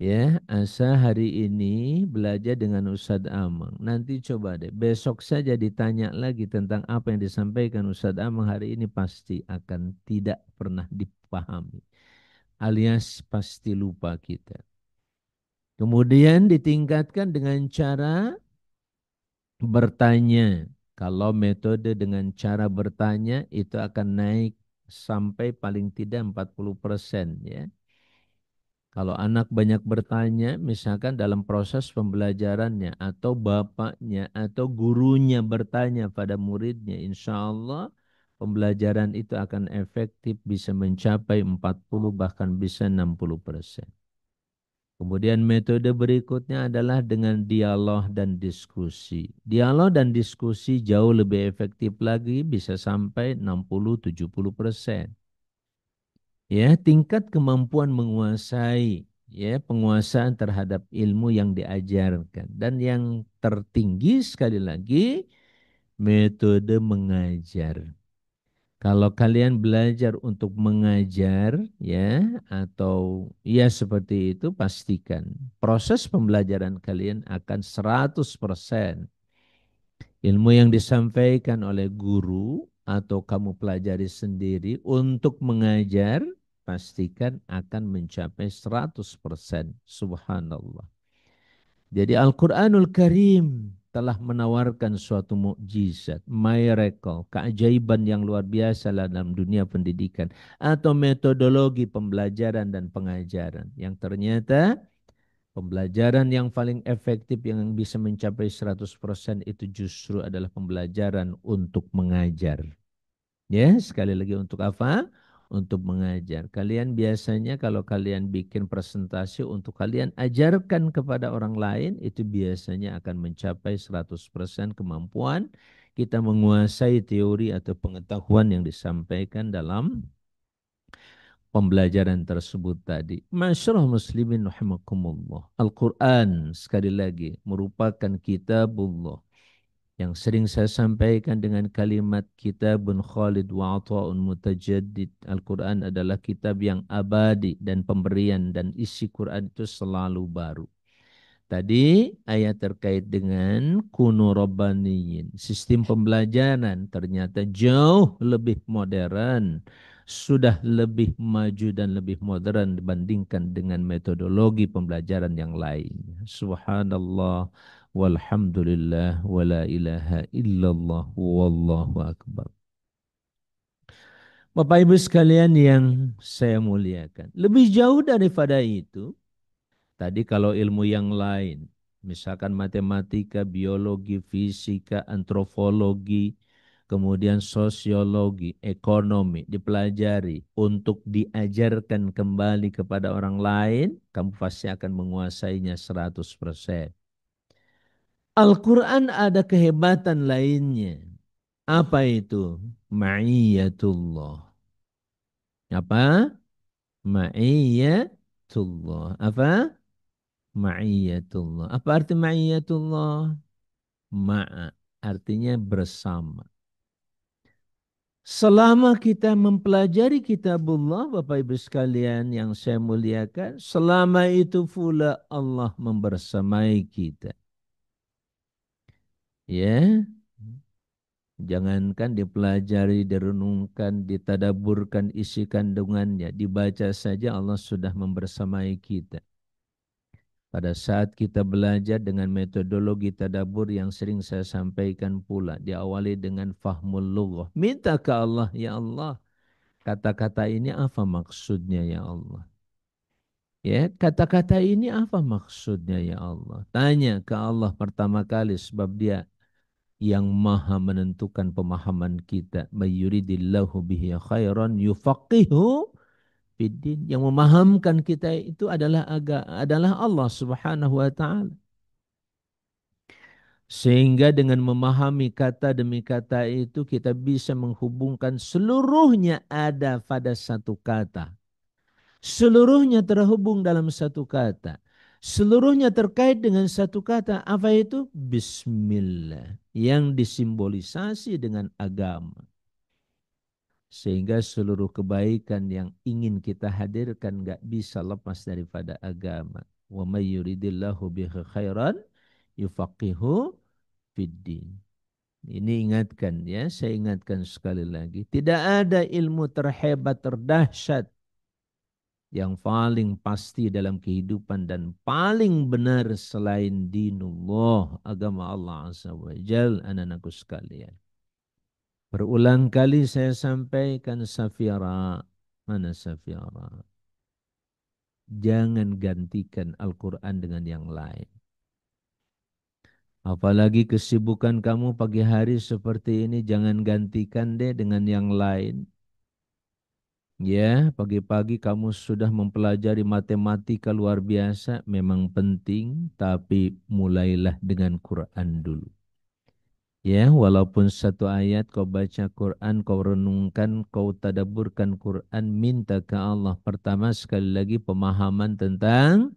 Ya, Asa hari ini belajar dengan Ustadz Amang. Nanti coba deh, besok saja ditanya lagi tentang apa yang disampaikan Ustadz Amang hari ini pasti akan tidak pernah dipahami. Alias pasti lupa kita. Kemudian ditingkatkan dengan cara bertanya. Kalau metode dengan cara bertanya itu akan naik sampai paling tidak 40% ya. Kalau anak banyak bertanya, misalkan dalam proses pembelajarannya atau bapaknya atau gurunya bertanya pada muridnya, insya Allah pembelajaran itu akan efektif bisa mencapai 40 bahkan bisa 60%. Kemudian metode berikutnya adalah dengan dialog dan diskusi. Dialog dan diskusi jauh lebih efektif lagi, bisa sampai 60-70%. Ya, tingkat kemampuan menguasai, ya, penguasaan terhadap ilmu yang diajarkan. Dan yang tertinggi sekali lagi, metode mengajar. Kalau kalian belajar untuk mengajar, ya, atau ya seperti itu, pastikan proses pembelajaran kalian akan 100%. Ilmu yang disampaikan oleh guru atau kamu pelajari sendiri untuk mengajar, pastikan akan mencapai 100%. Subhanallah. Jadi Al-Quranul Karim telah menawarkan suatu mukjizat, miracle, keajaiban yang luar biasa dalam dunia pendidikan atau metodologi pembelajaran dan pengajaran yang ternyata pembelajaran yang paling efektif yang bisa mencapai 100% itu justru adalah pembelajaran untuk mengajar. Ya, sekali lagi untuk apa? Untuk mengajar. Kalian biasanya kalau kalian bikin presentasi untuk kalian ajarkan kepada orang lain, itu biasanya akan mencapai 100% kemampuan kita menguasai teori atau pengetahuan yang disampaikan dalam pembelajaran tersebut tadi. Masyaallah muslimin rahimakumullah. Al-Quran sekali lagi merupakan kitabullah yang sering saya sampaikan dengan kalimat kitabun khalid wa ata'un mutajaddid. Al-Quran adalah kitab yang abadi dan pemberian dan isi Quran itu selalu baru. Tadi ayat terkait dengan kunu rabbaniyin. Sistem pembelajaran ternyata jauh lebih modern. Sudah lebih maju dan lebih modern dibandingkan dengan metodologi pembelajaran yang lain. Subhanallah walhamdulillah wala ilaha illallah wallahu akbar. Bapak Ibu sekalian yang saya muliakan. Lebih jauh daripada itu, tadi kalau ilmu yang lain, misalkan matematika, biologi, fisika, antropologi, kemudian sosiologi, ekonomi, dipelajari untuk diajarkan kembali kepada orang lain, kamu pasti akan menguasainya 100%. Al-Quran ada kehebatan lainnya. Apa itu? Ma'iyatullah. Apa? Ma'iyatullah. Apa? Ma'iyatullah. Apa arti ma'iyatullah? Ma'a. Artinya bersama. Selama kita mempelajari kitabullah, Bapak Ibu sekalian yang saya muliakan, selama itu pula Allah membersamai kita. Ya, jangankan dipelajari, direnungkan, ditadaburkan isi kandungannya, dibaca saja Allah sudah membersamai kita. Pada saat kita belajar dengan metodologi tadabur yang sering saya sampaikan pula, diawali dengan fahmul lughah. Minta ke Allah, ya Allah, kata-kata ini apa maksudnya ya Allah? Ya, kata-kata ini apa maksudnya ya Allah? Tanya ke Allah pertama kali sebab dia yang maha menentukan pemahaman kita. Mayyuridillahu bihi khairan yufaqihu fiddin. Yang memahamkan kita itu adalah Allah Subhanahu wa taala. Sehingga dengan memahami kata demi kata itu kita bisa menghubungkan seluruhnya ada pada satu kata. Seluruhnya terhubung dalam satu kata. Seluruhnya terkait dengan satu kata. Apa itu? Bismillah. Yang disimbolisasi dengan agama. Sehingga seluruh kebaikan yang ingin kita hadirkan gak bisa lepas daripada agama. Wa may yuridillahu bihi khairan yufaqihu fiddin. Ini ingatkan ya, saya ingatkan sekali lagi. Tidak ada ilmu terhebat, terdahsyat yang paling pasti dalam kehidupan dan paling benar selain dinullah, agama Allah Azza wa Jal, anak-anakku sekalian. Berulang kali saya sampaikan Safira. Mana Safira? Jangan gantikan Al-Quran dengan yang lain. Apalagi kesibukan kamu pagi hari seperti ini, jangan gantikan deh dengan yang lain. Ya, pagi-pagi kamu sudah mempelajari matematika luar biasa, memang penting, tapi mulailah dengan Quran dulu. Ya, walaupun satu ayat kau baca Quran, kau renungkan, kau tadaburkan Quran, minta ke Allah. Pertama sekali lagi pemahaman tentang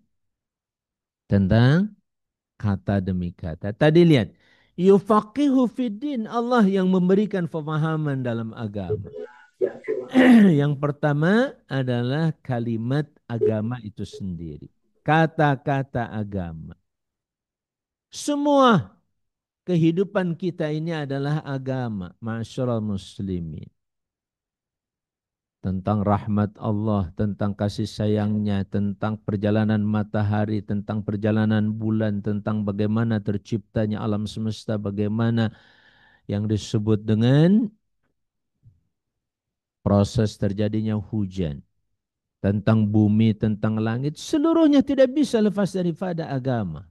kata demi kata. Tadi lihat, yufaqihu fiddin, Allah yang memberikan pemahaman dalam agama. Yang pertama adalah kalimat agama itu sendiri. Kata-kata agama. Semua kehidupan kita ini adalah agama. Ma'asyiral muslimin. Tentang rahmat Allah, tentang kasih sayangnya, tentang perjalanan matahari, tentang perjalanan bulan, tentang bagaimana terciptanya alam semesta, bagaimana yang disebut dengan proses terjadinya hujan, tentang bumi, tentang langit, seluruhnya tidak bisa lepas daripada agama.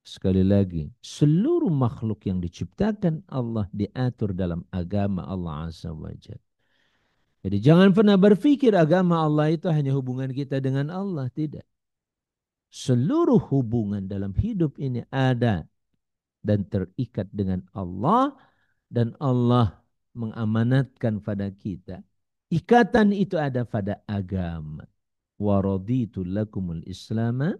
Sekali lagi, seluruh makhluk yang diciptakan Allah diatur dalam agama Allah Azza wa Jalla. Jadi jangan pernah berpikir agama Allah itu hanya hubungan kita dengan Allah. Tidak. Seluruh hubungan dalam hidup ini ada dan terikat dengan Allah. Dan Allah mengamanatkan pada kita. Ikatan itu ada pada agama. Waraditu lakumul islama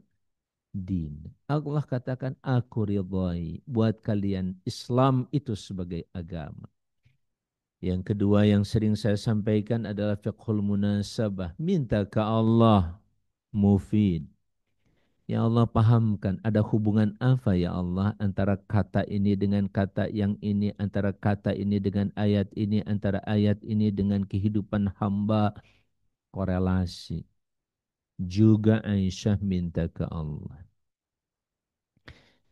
din. Allah katakan aku ridhai buat kalian Islam itu sebagai agama. Yang kedua yang sering saya sampaikan adalah fiqhul munasabah. Minta ke Allah mufid. Ya Allah pahamkan ada hubungan apa ya Allah antara kata ini dengan kata yang ini, antara kata ini dengan ayat ini, antara ayat ini dengan kehidupan hamba, korelasi. Juga Aisyah minta ke Allah.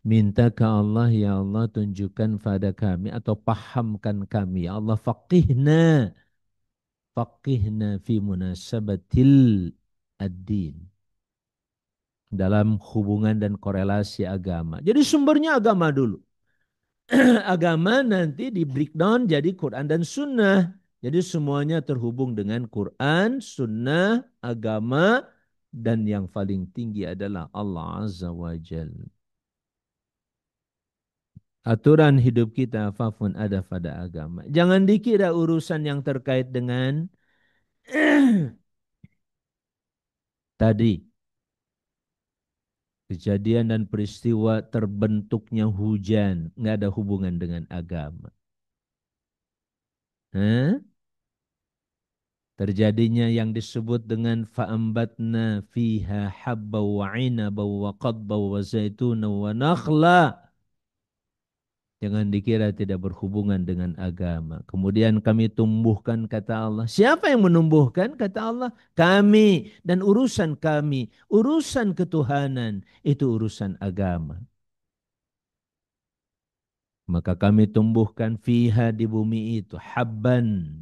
Minta ke Allah, ya Allah tunjukkan pada kami atau pahamkan kami. Ya Allah faqihna. Faqihna fi munasabatil ad-din. Dalam hubungan dan korelasi agama. Jadi sumbernya agama dulu. Agama nanti di breakdown jadi Quran dan Sunnah. Jadi semuanya terhubung dengan Quran, Sunnah, agama, dan yang paling tinggi adalah Allah Azza wa Jal. Aturan hidup kita apapun ada pada agama. Jangan dikira urusan yang terkait dengan tadi kejadian dan peristiwa terbentuknya hujan nggak ada hubungan dengan agama. Hah? Terjadinya yang disebut dengan fa'ambatna fiha habba wa inaba wa qadba wa zaituna wa nakhla. Jangan dikira tidak berhubungan dengan agama. Kemudian kami tumbuhkan kata Allah. Siapa yang menumbuhkan kata Allah? Kami dan urusan kami. Urusan ketuhanan itu urusan agama. Maka kami tumbuhkan fiha di bumi itu habban.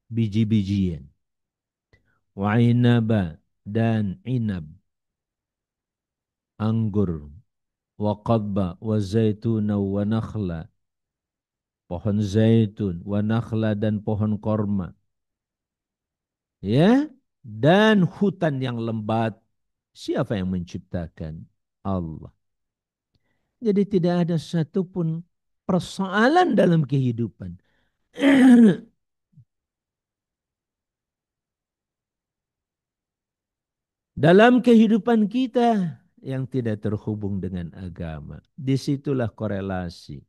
Biji-bijian. Wa inaba dan inab. Anggur. Wa qadba wa zaituna wa nakhla. Pohon zaitun. Wa nakhla dan pohon korma. Ya. Dan hutan yang lembat. Siapa yang menciptakan? Allah. Jadi tidak ada satupun persoalan dalam kehidupan. Dalam kehidupan kita yang tidak terhubung dengan agama. Disitulah korelasi.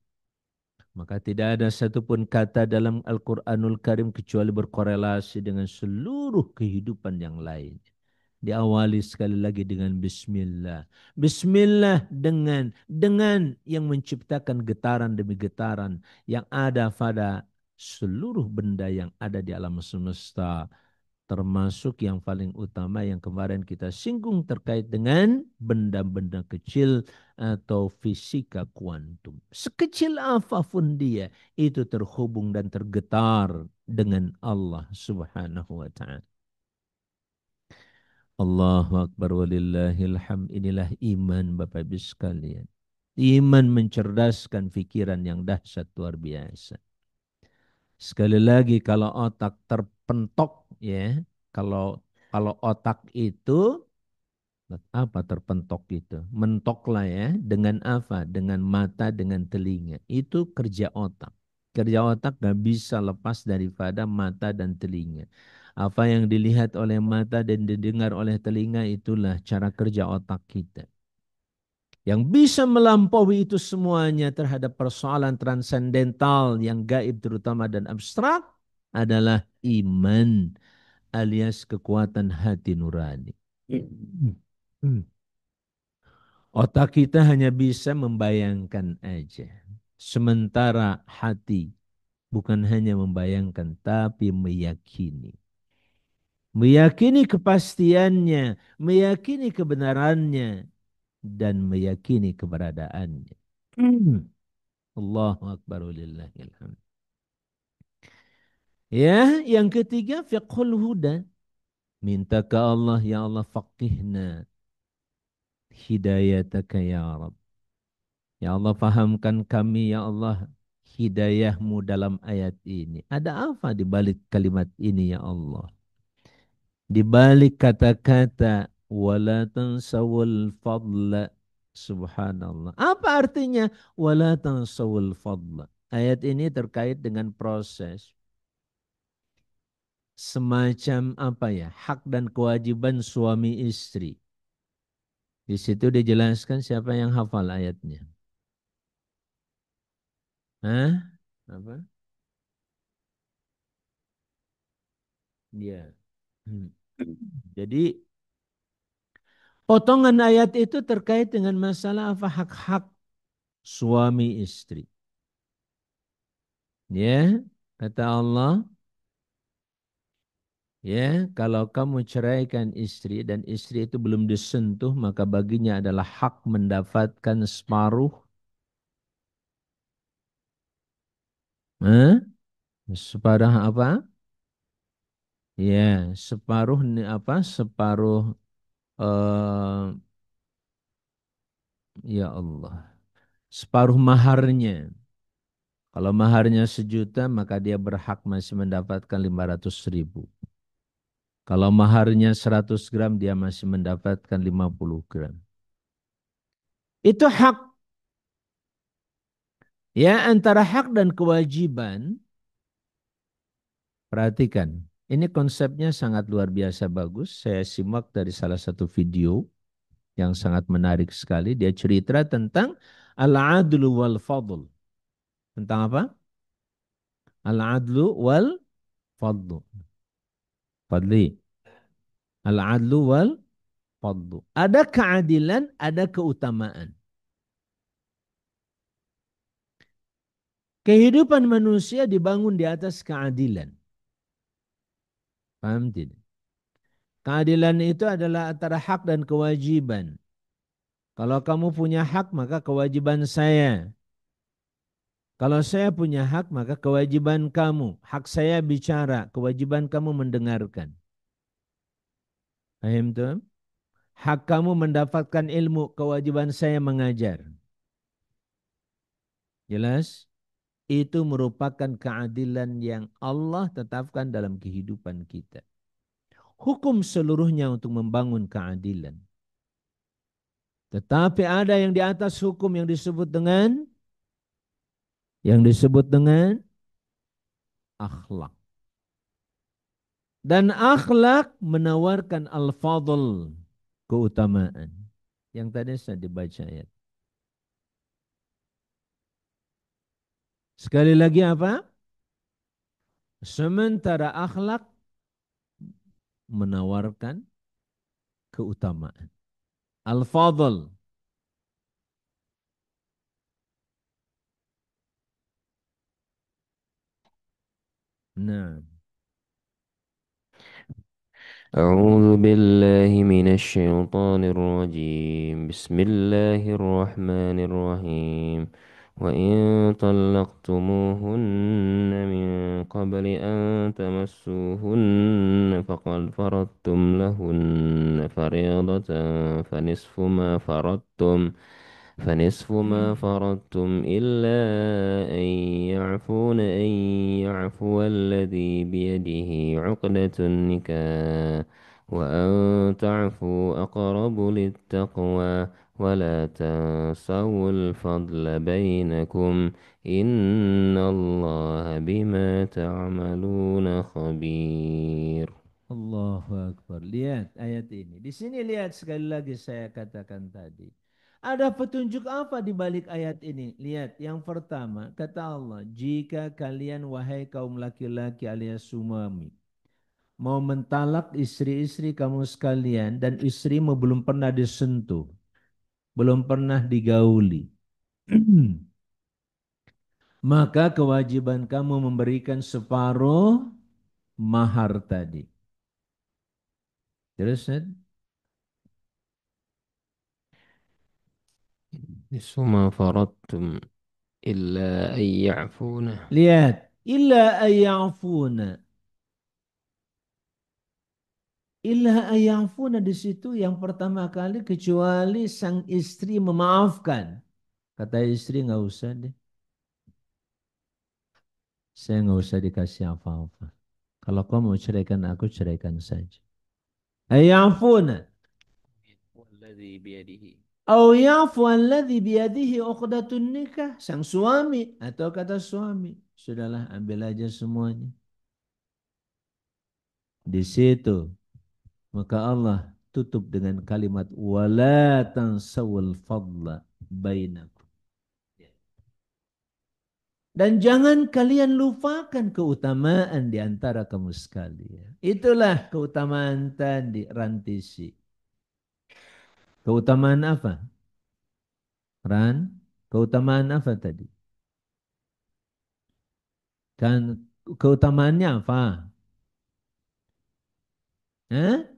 Maka tidak ada satupun kata dalam Al-Quranul Karim kecuali berkorelasi dengan seluruh kehidupan yang lain. Diawali sekali lagi dengan Bismillah. Bismillah dengan yang menciptakan getaran demi getaran yang ada pada seluruh benda yang ada di alam semesta. Termasuk yang paling utama yang kemarin kita singgung terkait dengan benda-benda kecil atau fisika kuantum. Sekecil apapun dia, itu terhubung dan tergetar dengan Allah Subhanahu wa ta'ala. Allahu Akbar walillahil hamd. Inilah iman Bapak Ibu sekalian. Iman mencerdaskan pikiran yang dahsyat luar biasa. Sekali lagi kalau otak terpentok ya, kalau kalau otak itu apa terpentok itu? Mentoklah ya, dengan apa? Dengan mata, dengan telinga. Itu kerja otak. Kerja otak gak bisa lepas daripada mata dan telinga. Apa yang dilihat oleh mata dan didengar oleh telinga itulah cara kerja otak kita. Yang bisa melampaui itu semuanya terhadap persoalan transendental yang gaib terutama dan abstrak adalah iman alias kekuatan hati nurani. Otak kita hanya bisa membayangkan aja. Sementara hati bukan hanya membayangkan tapi meyakini. Meyakini kepastiannya, meyakini kebenarannya, dan meyakini keberadaannya. Allahu Akbar walillahil hamd. Ya, yang ketiga fiqhul huda. Minta ke Allah, ya Allah faqihna hidayataka ya Rabb. Ya Allah fahamkan kami ya Allah hidayahmu dalam ayat ini. Ada apa di balik kalimat ini ya Allah? Di balik kata-kata wala tansawul fadla. Subhanallah. Apa artinya wala tansawul fadla? Ayat ini terkait dengan proses semacam apa ya? Hak dan kewajiban suami istri. Di situ dijelaskan siapa yang hafal ayatnya. Hah? Apa? Dia. Jadi potongan ayat itu terkait dengan masalah apa hak-hak suami istri. Ya, kata Allah, ya, kalau kamu ceraikan istri dan istri itu belum disentuh, maka baginya adalah hak mendapatkan separuh, eh? Separuh apa? Ya, separuh apa? Separuh eh, ya Allah, separuh maharnya. Kalau maharnya 1 juta, maka dia berhak masih mendapatkan 500 ribu. Kalau maharnya 100 gram, dia masih mendapatkan 50 gram. Itu hak. Ya, antara hak dan kewajiban. Perhatikan. Ini konsepnya sangat luar biasa bagus. Saya simak dari salah satu video yang sangat menarik sekali. Dia cerita tentang al-adlu wal fadl. Tentang apa? Al-adlu wal fadl. Fadli. Al-adlu wal fadl. Ada keadilan, ada keutamaan. Kehidupan manusia dibangun di atas keadilan. Paham tidak? Keadilan itu adalah antara hak dan kewajiban. Kalau kamu punya hak, maka kewajiban saya. Kalau saya punya hak, maka kewajiban kamu. Hak saya bicara, kewajiban kamu mendengarkan. Paham tuh? Hak kamu mendapatkan ilmu, kewajiban saya mengajar. Jelas? Itu merupakan keadilan yang Allah tetapkan dalam kehidupan kita. Hukum seluruhnya untuk membangun keadilan. Tetapi ada yang di atas hukum yang disebut dengan akhlak. Dan akhlak menawarkan al-fadl, keutamaan. Yang tadi saya dibaca ayat. Sekali lagi apa? Sementara akhlak menawarkan keutamaan. Al-fadl. Nah. أعوذ بالله من الشيطان الرجيم بسم الله الرحمن الرحيم وإن طلقتموهن من قبل أن تمسوهن فقد فرضتم لهن فريضة فنصف ما فرضتم إلا أن يعفو الذي بيده عقدة النكاح وأن تعفوا أقرب للتقوى ولا تنسوا الفضل بينكم إن الله بما تعملون خبير. Allahu Akbar. Lihat ayat ini. Di sini lihat sekali lagi saya katakan tadi. Ada petunjuk apa di balik ayat ini? Lihat, yang pertama kata Allah, jika kalian wahai kaum laki-laki alias suami mau mentalak istri-istri kamu sekalian dan istrimu belum pernah disentuh, belum pernah digauli, maka kewajiban kamu memberikan separuh mahar tadi. Terus نصف ما فرضتم إلا أن يعفون. lihat, illa ayyafuna. Illa ayyafuna di situ yang pertama kali kecuali sang istri memaafkan. Kata istri nggak usah deh. Saya nggak usah dikasih apa-apa. Kalau kau mau ceraikan aku, ceraikan saja. Ayyafuna. والذي بيده. Au yafu alladhi biyadihi uqdatun nikah. Sang suami atau kata suami. Sudahlah ambil aja semuanya. Di situ maka Allah tutup dengan kalimat wala tansawul fadla bainakum. Dan jangan kalian lupakan keutamaan di antara kamu sekalian. Itulah keutamaan tadi rantisi. Keutamaan apa? Keutamaan apa tadi? Kan keutamaannya apa? Hah?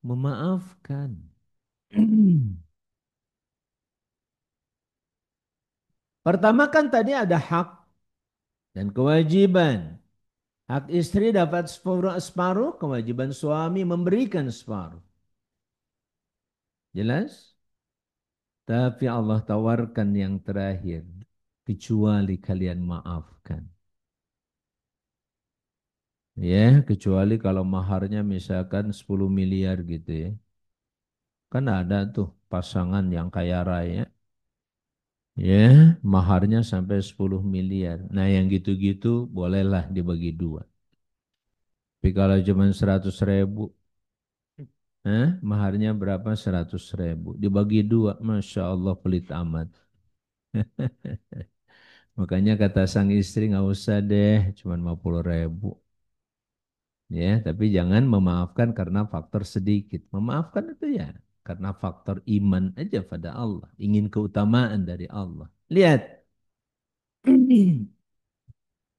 Memaafkan. Pertama kan tadi ada hak dan kewajiban. Hak istri dapat separuh, kewajiban suami memberikan separuh. Jelas? Tapi Allah tawarkan yang terakhir. Kecuali kalian maafkan. Ya, kecuali kalau maharnya misalkan 10 miliar gitu ya. Kan ada tuh pasangan yang kaya raya. Ya, maharnya sampai 10 miliar. Nah, yang gitu-gitu bolehlah dibagi dua. Tapi kalau cuma 100.000, maharnya berapa? 100.000. Dibagi dua, Masya Allah pelit amat. Makanya kata sang istri nggak usah deh, cuma 50.000. Ya, tapi jangan memaafkan karena faktor sedikit. Memaafkan itu ya karena faktor iman aja pada Allah. Ingin keutamaan dari Allah. Lihat.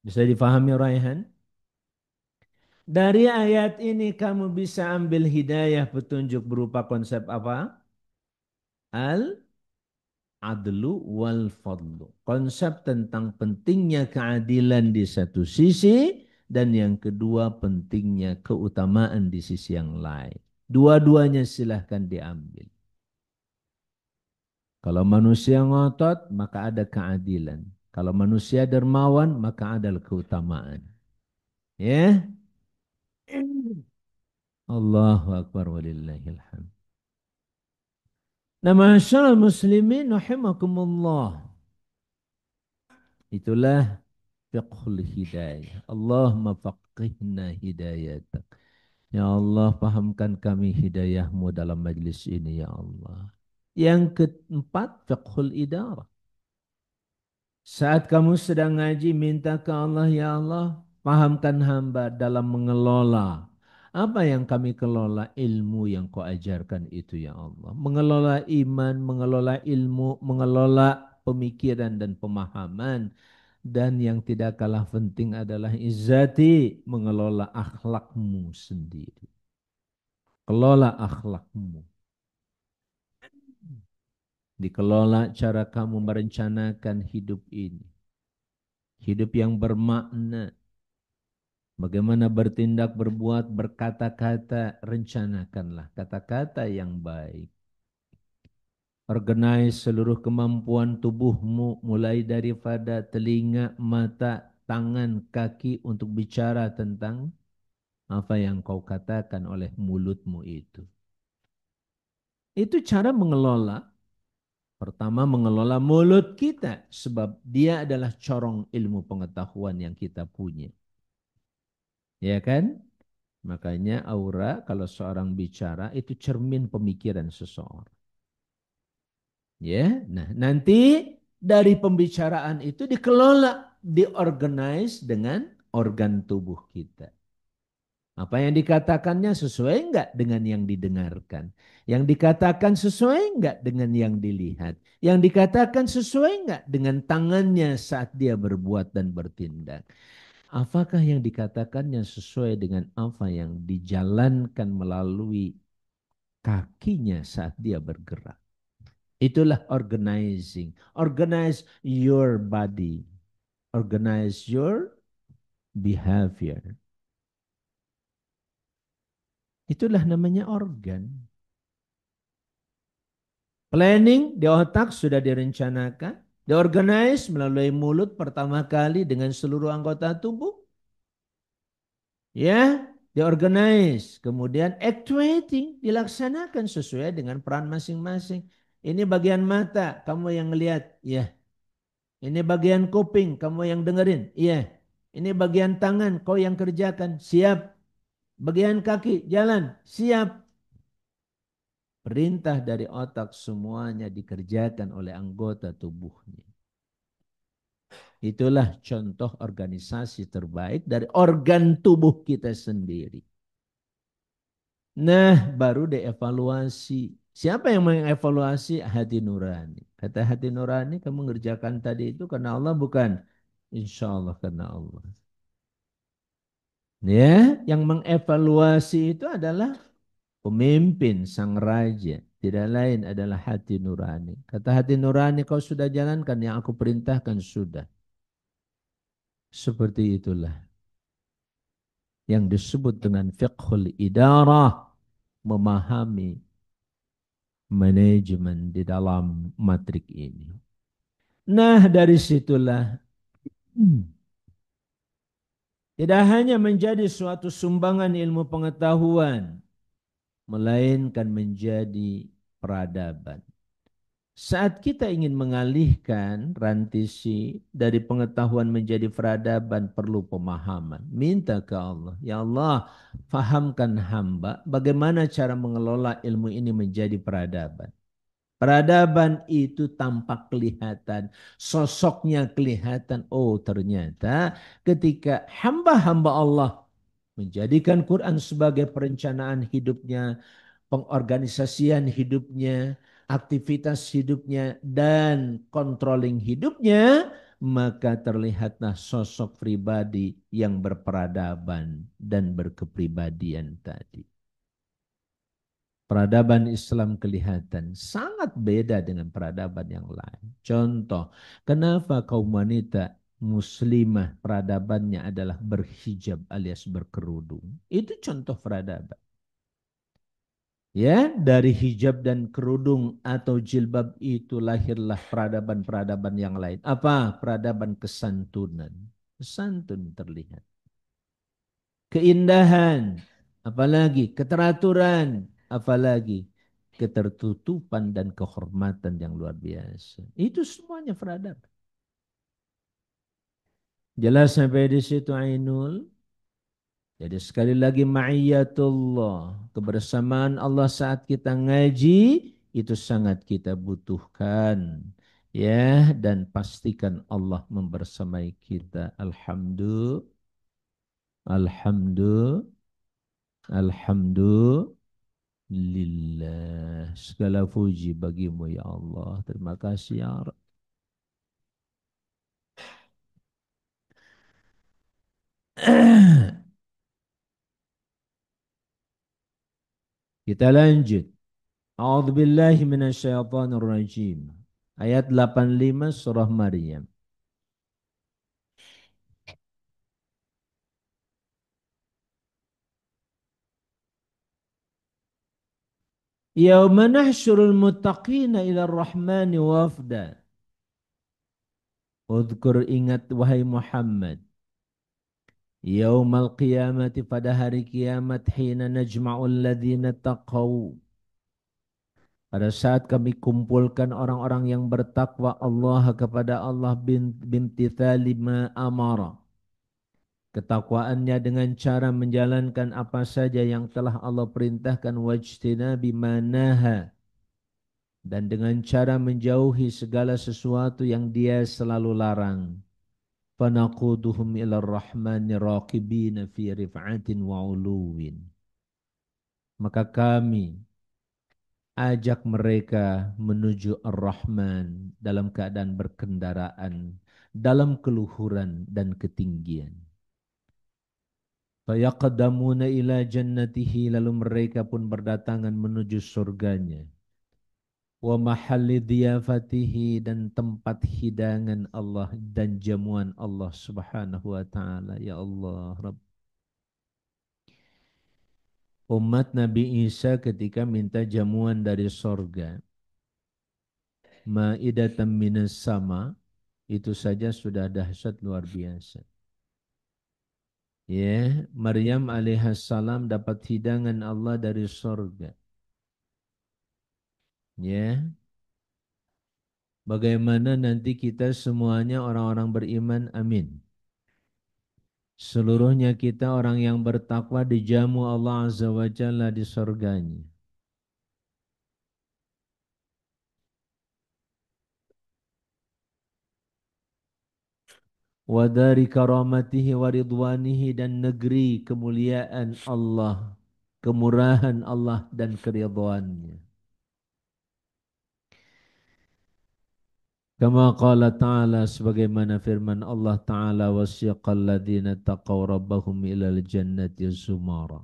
Bisa difahami Raihan? Dari ayat ini kamu bisa ambil hidayah petunjuk berupa konsep apa? Al-adlu wal fadlu. Konsep tentang pentingnya keadilan di satu sisi dan yang kedua pentingnya keutamaan di sisi yang lain. Dua-duanya silahkan diambil. Kalau manusia ngotot, maka ada keadilan. Kalau manusia dermawan, maka ada keutamaan. Ya. Allahu Akbar walillahil hamd. Nah, masyaallah muslimin rahimakumullah. Itulah fiqhul hidayah. Allahumma faqihna hidayatak. Ya Allah, pahamkan kami hidayahmu dalam majlis ini ya Allah. Yang keempat, fiqhul idarah. Saat kamu sedang ngaji, minta ke Allah, ya Allah, pahamkan hamba dalam mengelola. Apa yang kami kelola? Ilmu yang kau ajarkan itu, ya Allah. Mengelola iman, mengelola ilmu, mengelola pemikiran dan pemahaman. Dan yang tidak kalah penting adalah izzati, mengelola akhlakmu sendiri. Kelola akhlakmu. Dikelola cara kamu merencanakan hidup ini. Hidup yang bermakna. Bagaimana bertindak, berbuat, berkata-kata, rencanakanlah kata-kata yang baik. Organize seluruh kemampuan tubuhmu mulai daripada telinga, mata, tangan, kaki untuk bicara tentang apa yang kau katakan oleh mulutmu itu. Itu cara mengelola. Pertama mengelola mulut kita sebab dia adalah corong ilmu pengetahuan yang kita punya. Ya kan? Makanya aura kalau seorang bicara itu cermin pemikiran seseorang. Ya, nah nanti dari pembicaraan itu dikelola, diorganize dengan organ tubuh kita. Apa yang dikatakannya sesuai enggak dengan yang didengarkan? Yang dikatakan sesuai enggak dengan yang dilihat? Yang dikatakan sesuai enggak dengan tangannya saat dia berbuat dan bertindak? Apakah yang dikatakannya sesuai dengan apa yang dijalankan melalui kakinya saat dia bergerak? Itulah organizing. Organize your body. Organize your behavior. Itulah namanya organ. Planning di otak sudah direncanakan. Diorganize melalui mulut pertama kali dengan seluruh anggota tubuh. Ya, diorganize. Kemudian actuating dilaksanakan sesuai dengan peran masing-masing. Ini bagian mata, kamu yang lihat. Ya. Ini bagian kuping, kamu yang dengerin. Iya. Ini bagian tangan, kau yang kerjakan. Siap. Bagian kaki, jalan. Siap. Perintah dari otak semuanya dikerjakan oleh anggota tubuhnya. Itulah contoh organisasi terbaik dari organ tubuh kita sendiri. Nah, baru dievaluasi. Siapa yang mengevaluasi? Hati nurani. Kata hati nurani, kamu ngerjakan tadi itu karena Allah bukan? Insya Allah karena Allah. Ya, yang mengevaluasi itu adalah pemimpin sang raja. Tidak lain adalah hati nurani. Kata hati nurani, kau sudah jalankan yang aku perintahkan sudah. Seperti itulah yang disebut dengan fiqhul idarah, memahami manajemen di dalam matrik ini. Nah, dari situlah tidak hanya menjadi suatu sumbangan ilmu pengetahuan, melainkan menjadi peradaban. Saat kita ingin mengalihkan rantisi dari pengetahuan menjadi peradaban perlu pemahaman. Minta ke Allah. Ya Allah, fahamkan hamba bagaimana cara mengelola ilmu ini menjadi peradaban. Peradaban itu tampak kelihatan, sosoknya kelihatan. Oh ternyata ketika hamba-hamba Allah menjadikan Quran sebagai perencanaan hidupnya, pengorganisasian hidupnya, aktivitas hidupnya, dan controlling hidupnya, maka terlihatlah sosok pribadi yang berperadaban dan berkepribadian tadi. Peradaban Islam kelihatan sangat beda dengan peradaban yang lain. Contoh, kenapa kaum wanita muslimah peradabannya adalah berhijab alias berkerudung? Itu contoh peradaban. Ya, dari hijab dan kerudung atau jilbab itu lahirlah peradaban-peradaban yang lain. Apa? Peradaban kesantunan. Santun terlihat. Keindahan, apalagi keteraturan, apalagi ketertutupan dan kehormatan yang luar biasa. Itu semuanya peradaban. Jelas sampai di situ Ainul? Jadi sekali lagi ma'iyatullah, kebersamaan Allah saat kita ngaji itu sangat kita butuhkan. Ya, dan pastikan Allah membersamai kita. Alhamdulillah, alhamdulillah, alhamdulillah. Segala puji bagimu ya Allah. Terima kasih ya Rabb. Kita lanjut. A'udzubillahi minasyaitonir rajim. Ayat 85 surah Maryam. Yauma nahsyurul muttaqina ila rahmani wafda. Udhkur ingat wahai Muhammad. Yaumal qiyamati pada hari kiamat hina najma'ul ladhina taqaw. Pada saat kami kumpulkan orang-orang yang bertakwa Allah kepada Allah bimtithali ma amara. Ketakwaannya dengan cara menjalankan apa saja yang telah Allah perintahkan wajtinabi manaha. Dan dengan cara menjauhi segala sesuatu yang dia selalu larang. Fanaquduhum ila rahmani raqibina fi rif'atin wa uluwin. Maka kami ajak mereka menuju Ar-Rahman dalam keadaan berkendaraan, dalam keluhuran dan ketinggian. Fayaqdamuna ila jannatihi, lalu mereka pun berdatangan menuju surganya. Wa mahalli dhiyafatihi, dan tempat hidangan Allah dan jamuan Allah subhanahu wa ta'ala. Ya Allah Rabb. Umat Nabi Isa ketika minta jamuan dari sorga, ma'idatan minas sama, itu saja sudah dahsyat luar biasa. Ya, Maryam alaihissalam dapat hidangan Allah dari sorga. Ya, bagaimana nanti kita semuanya orang-orang beriman, amin. Seluruhnya kita orang yang bertakwa dijamu Allah Azza wa Jalla di sorganya. Wa dari karamatihi wa ridwanihi, dan negeri kemuliaan Allah, kemurahan Allah dan keridhaannya. Kama qala ta'ala, sebagaimana firman Allah Ta'ala, wasiqal ladhina taqaw rabbahum ilal jannati zumara.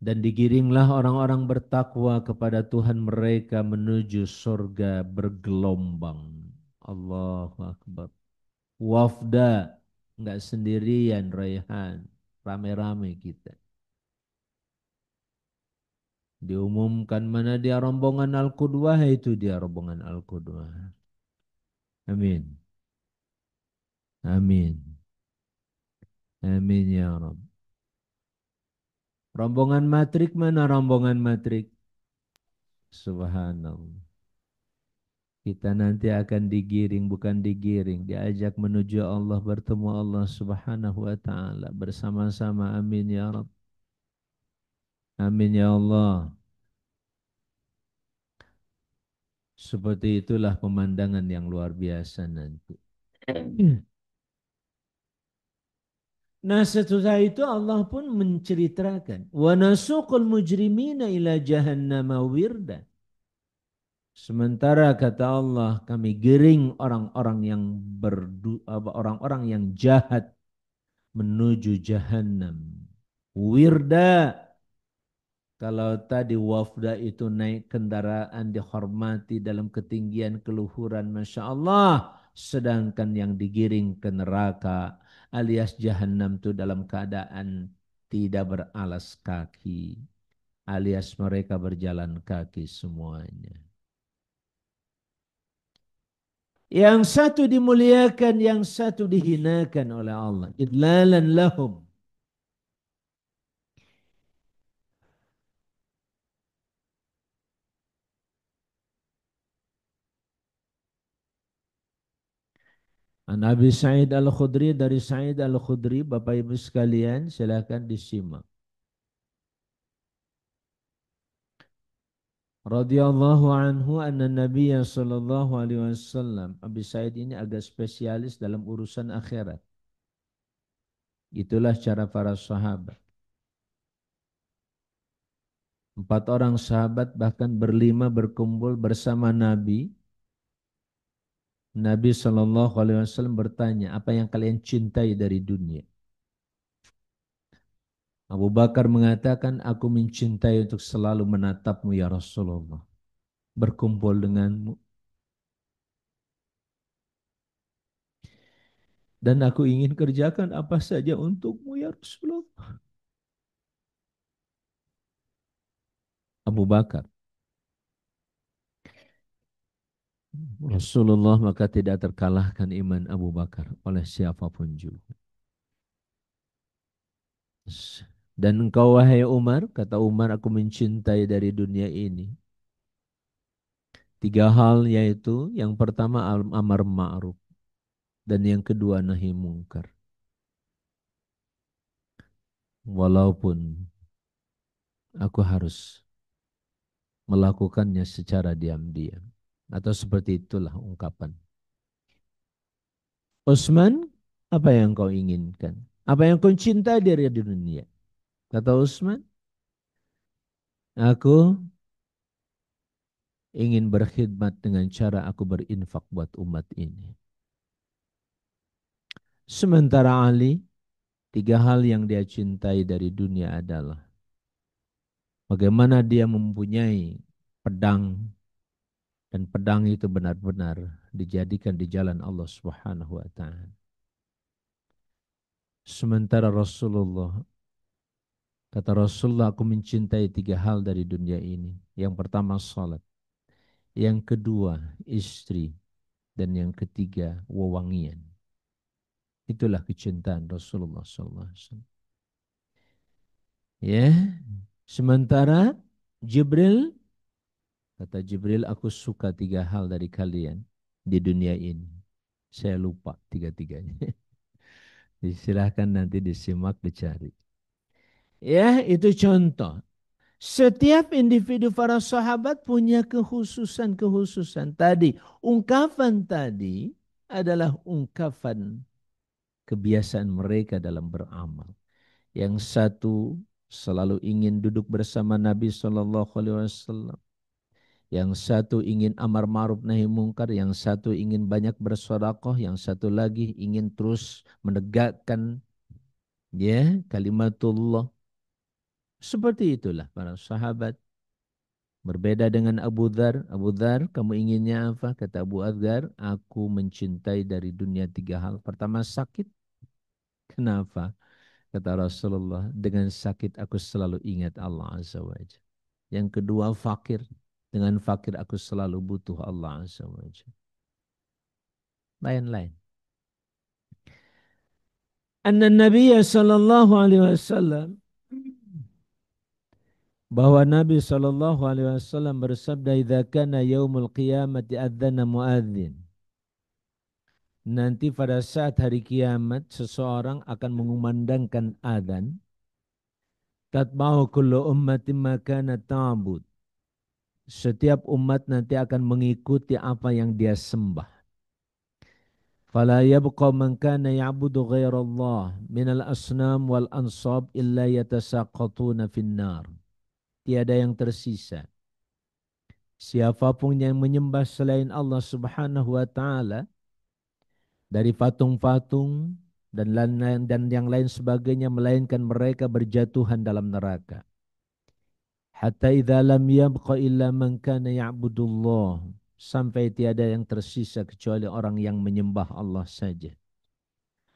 Dan digiringlah orang-orang bertakwa kepada Tuhan mereka menuju surga bergelombang. Allahu Akbar. Wafda, enggak sendirian Raihan, rame-rame kita. Diumumkan mana dia rombongan Al-Qudwah, itu dia rombongan Al-Qudwah. Amin. Amin. Amin ya Rabb. Rombongan matrik, mana rombongan matrik? Subhanallah. Kita nanti akan digiring, bukan digiring, diajak menuju Allah, bertemu Allah Subhanahu wa ta'ala bersama-sama. Amin ya Rabb. Amin ya Allah. Seperti itulah pemandangan yang luar biasa nanti. Nah, setelah itu Allah pun menceritakan, wa nasuqul mujrimina ila jahannama wirda. Sementara kata Allah, kami giring orang-orang yang orang-orang yang jahat menuju jahannam. Wirda, kalau tadi wafda itu naik kendaraan dihormati dalam ketinggian keluhuran, Masya Allah. Sedangkan yang digiring ke neraka alias jahannam itu dalam keadaan tidak beralas kaki, alias mereka berjalan kaki semuanya. Yang satu dimuliakan, yang satu dihinakan oleh Allah. Idlalan lahum. An Abi Sa'id Al-Khudri, dari Sa'id Al-Khudri, Bapak Ibu sekalian silakan disimak. Radhiyallahu anhu anna Nabiya sallallahu alaihi wasallam. Abi Sa'id ini agak spesialis dalam urusan akhirat. Itulah cara para sahabat. 4 orang sahabat bahkan berlima berkumpul bersama Nabi. Nabi sallallahu alaihi wasallam bertanya, apa yang kalian cintai dari dunia? Abu Bakar mengatakan, aku mencintai untuk selalu menatapmu ya Rasulullah. Berkumpul denganmu. Dan aku ingin kerjakan apa saja untukmu ya Rasulullah. Abu Bakar. Rasulullah maka tidak terkalahkan iman Abu Bakar oleh siapapun juga. Dan engkau wahai Umar, kata Umar, aku mencintai dari dunia ini. 3 hal, yaitu yang pertama amar ma'ruf dan yang kedua nahi mungkar. Walaupun aku harus melakukannya secara diam-diam. Atau seperti itulah ungkapan. Utsman, apa yang kau inginkan? Apa yang kau cinta dari dunia? Kata Utsman, aku ingin berkhidmat dengan cara aku berinfak buat umat ini. Sementara Ali, 3 hal yang dia cintai dari dunia adalah bagaimana dia mempunyai pedang, dan pedang itu benar-benar dijadikan di jalan Allah Subhanahu wa taala. Sementara Rasulullah, kata Rasulullah, aku mencintai 3 hal dari dunia ini. Yang pertama salat, yang kedua istri, dan yang ketiga wewangian. Itulah kecintaan Rasulullah SAW. Ya, sementara Jibril, kata Jibril, aku suka 3 hal dari kalian di dunia ini. Saya lupa 3-tiganya. Silahkan nanti disimak, dicari. Ya, itu contoh. Setiap individu para sahabat punya kekhususan-kekhususan. Tadi, ungkapan tadi adalah ungkapan kebiasaan mereka dalam beramal. Yang satu selalu ingin duduk bersama Nabi Shallallahu Alaihi Wasallam. Yang satu ingin amar ma'ruf nahi mungkar, yang satu ingin banyak bersedekah, yang satu lagi ingin terus menegakkan ya kalimatullah. Seperti itulah para sahabat. Berbeda dengan Abu Dhar. Abu Dhar, kamu inginnya apa? Kata Abu Dhar, aku mencintai dari dunia 3 hal. Pertama sakit. Kenapa? Kata Rasulullah, dengan sakit aku selalu ingat Allah Azza wa Jalla. Yang kedua fakir. Dengan fakir aku selalu butuh Allah Azza wa Jalla. Lain-lain. Anna Nabiya sallallahu alaihi wasallam, bahwa Nabi sallallahu alaihi wasallam bersabda, idza kana yaumul qiyamati adzana muadzin. Nanti pada saat hari kiamat seseorang akan mengumandangkan adzan. Tatba'u kullu ummatin ma kanat ta'bud. Setiap umat nanti akan mengikuti apa yang dia sembah. Fala yabqa man kana ya'budu ghairallah minal asnam wal ansab illa yatasaqatuna finnar. Tiada yang tersisa. Siapapun yang menyembah selain Allah Subhanahu wa taala dari patung-patung dan yang lain sebagainya, melainkan mereka berjatuhan dalam neraka. Hatta idza lam yabqa illa man kana ya'budullah, sampai tiada yang tersisa kecuali orang yang menyembah Allah saja.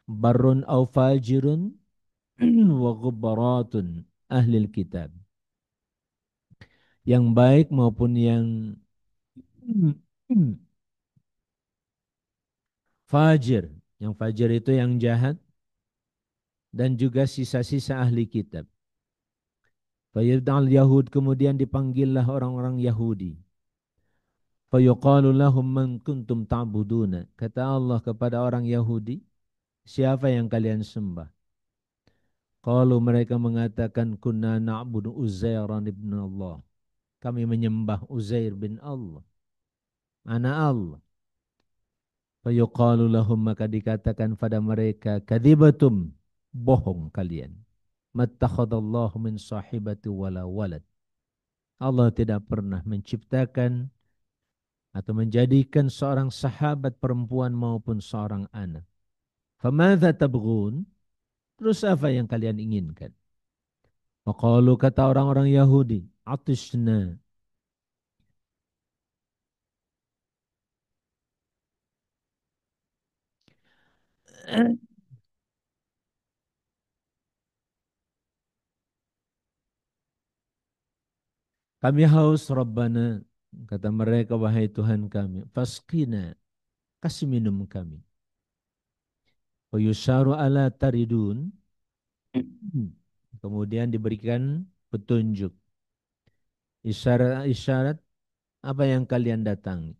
Barrun aw fajirun wa ghubbaratun ahli kitab. Yang baik maupun yang fajir. Yang fajir itu yang jahat, dan juga sisa-sisa ahli kitab. Fayud'al Yahud, kemudian dipanggillah orang-orang Yahudi. Fayuqalu lahum man kuntum ta'buduna. Kata Allah kepada orang Yahudi, siapa yang kalian sembah? Qalu, mereka mengatakan, kunna na'budu Uzairan ibn Allah. Kami menyembah Uzair bin Allah, anak Allah. Fayuqalu lahum, maka dikatakan pada mereka, kadzibatum, bohong kalian. Mattakhadallahu min sahibati wala walad. Allah tidak pernah menciptakan atau menjadikan seorang sahabat perempuan maupun seorang anak. Famadza tabghun? Terus apa yang kalian inginkan? Waqalu kata orang-orang Yahudi, atishna. Kami haus Rabbana, kata mereka, wahai Tuhan kami, fasqina, kasih minum kami. Wa yusharu ala taridun, kemudian diberikan petunjuk. Isyarat-isyarat apa yang kalian datangi.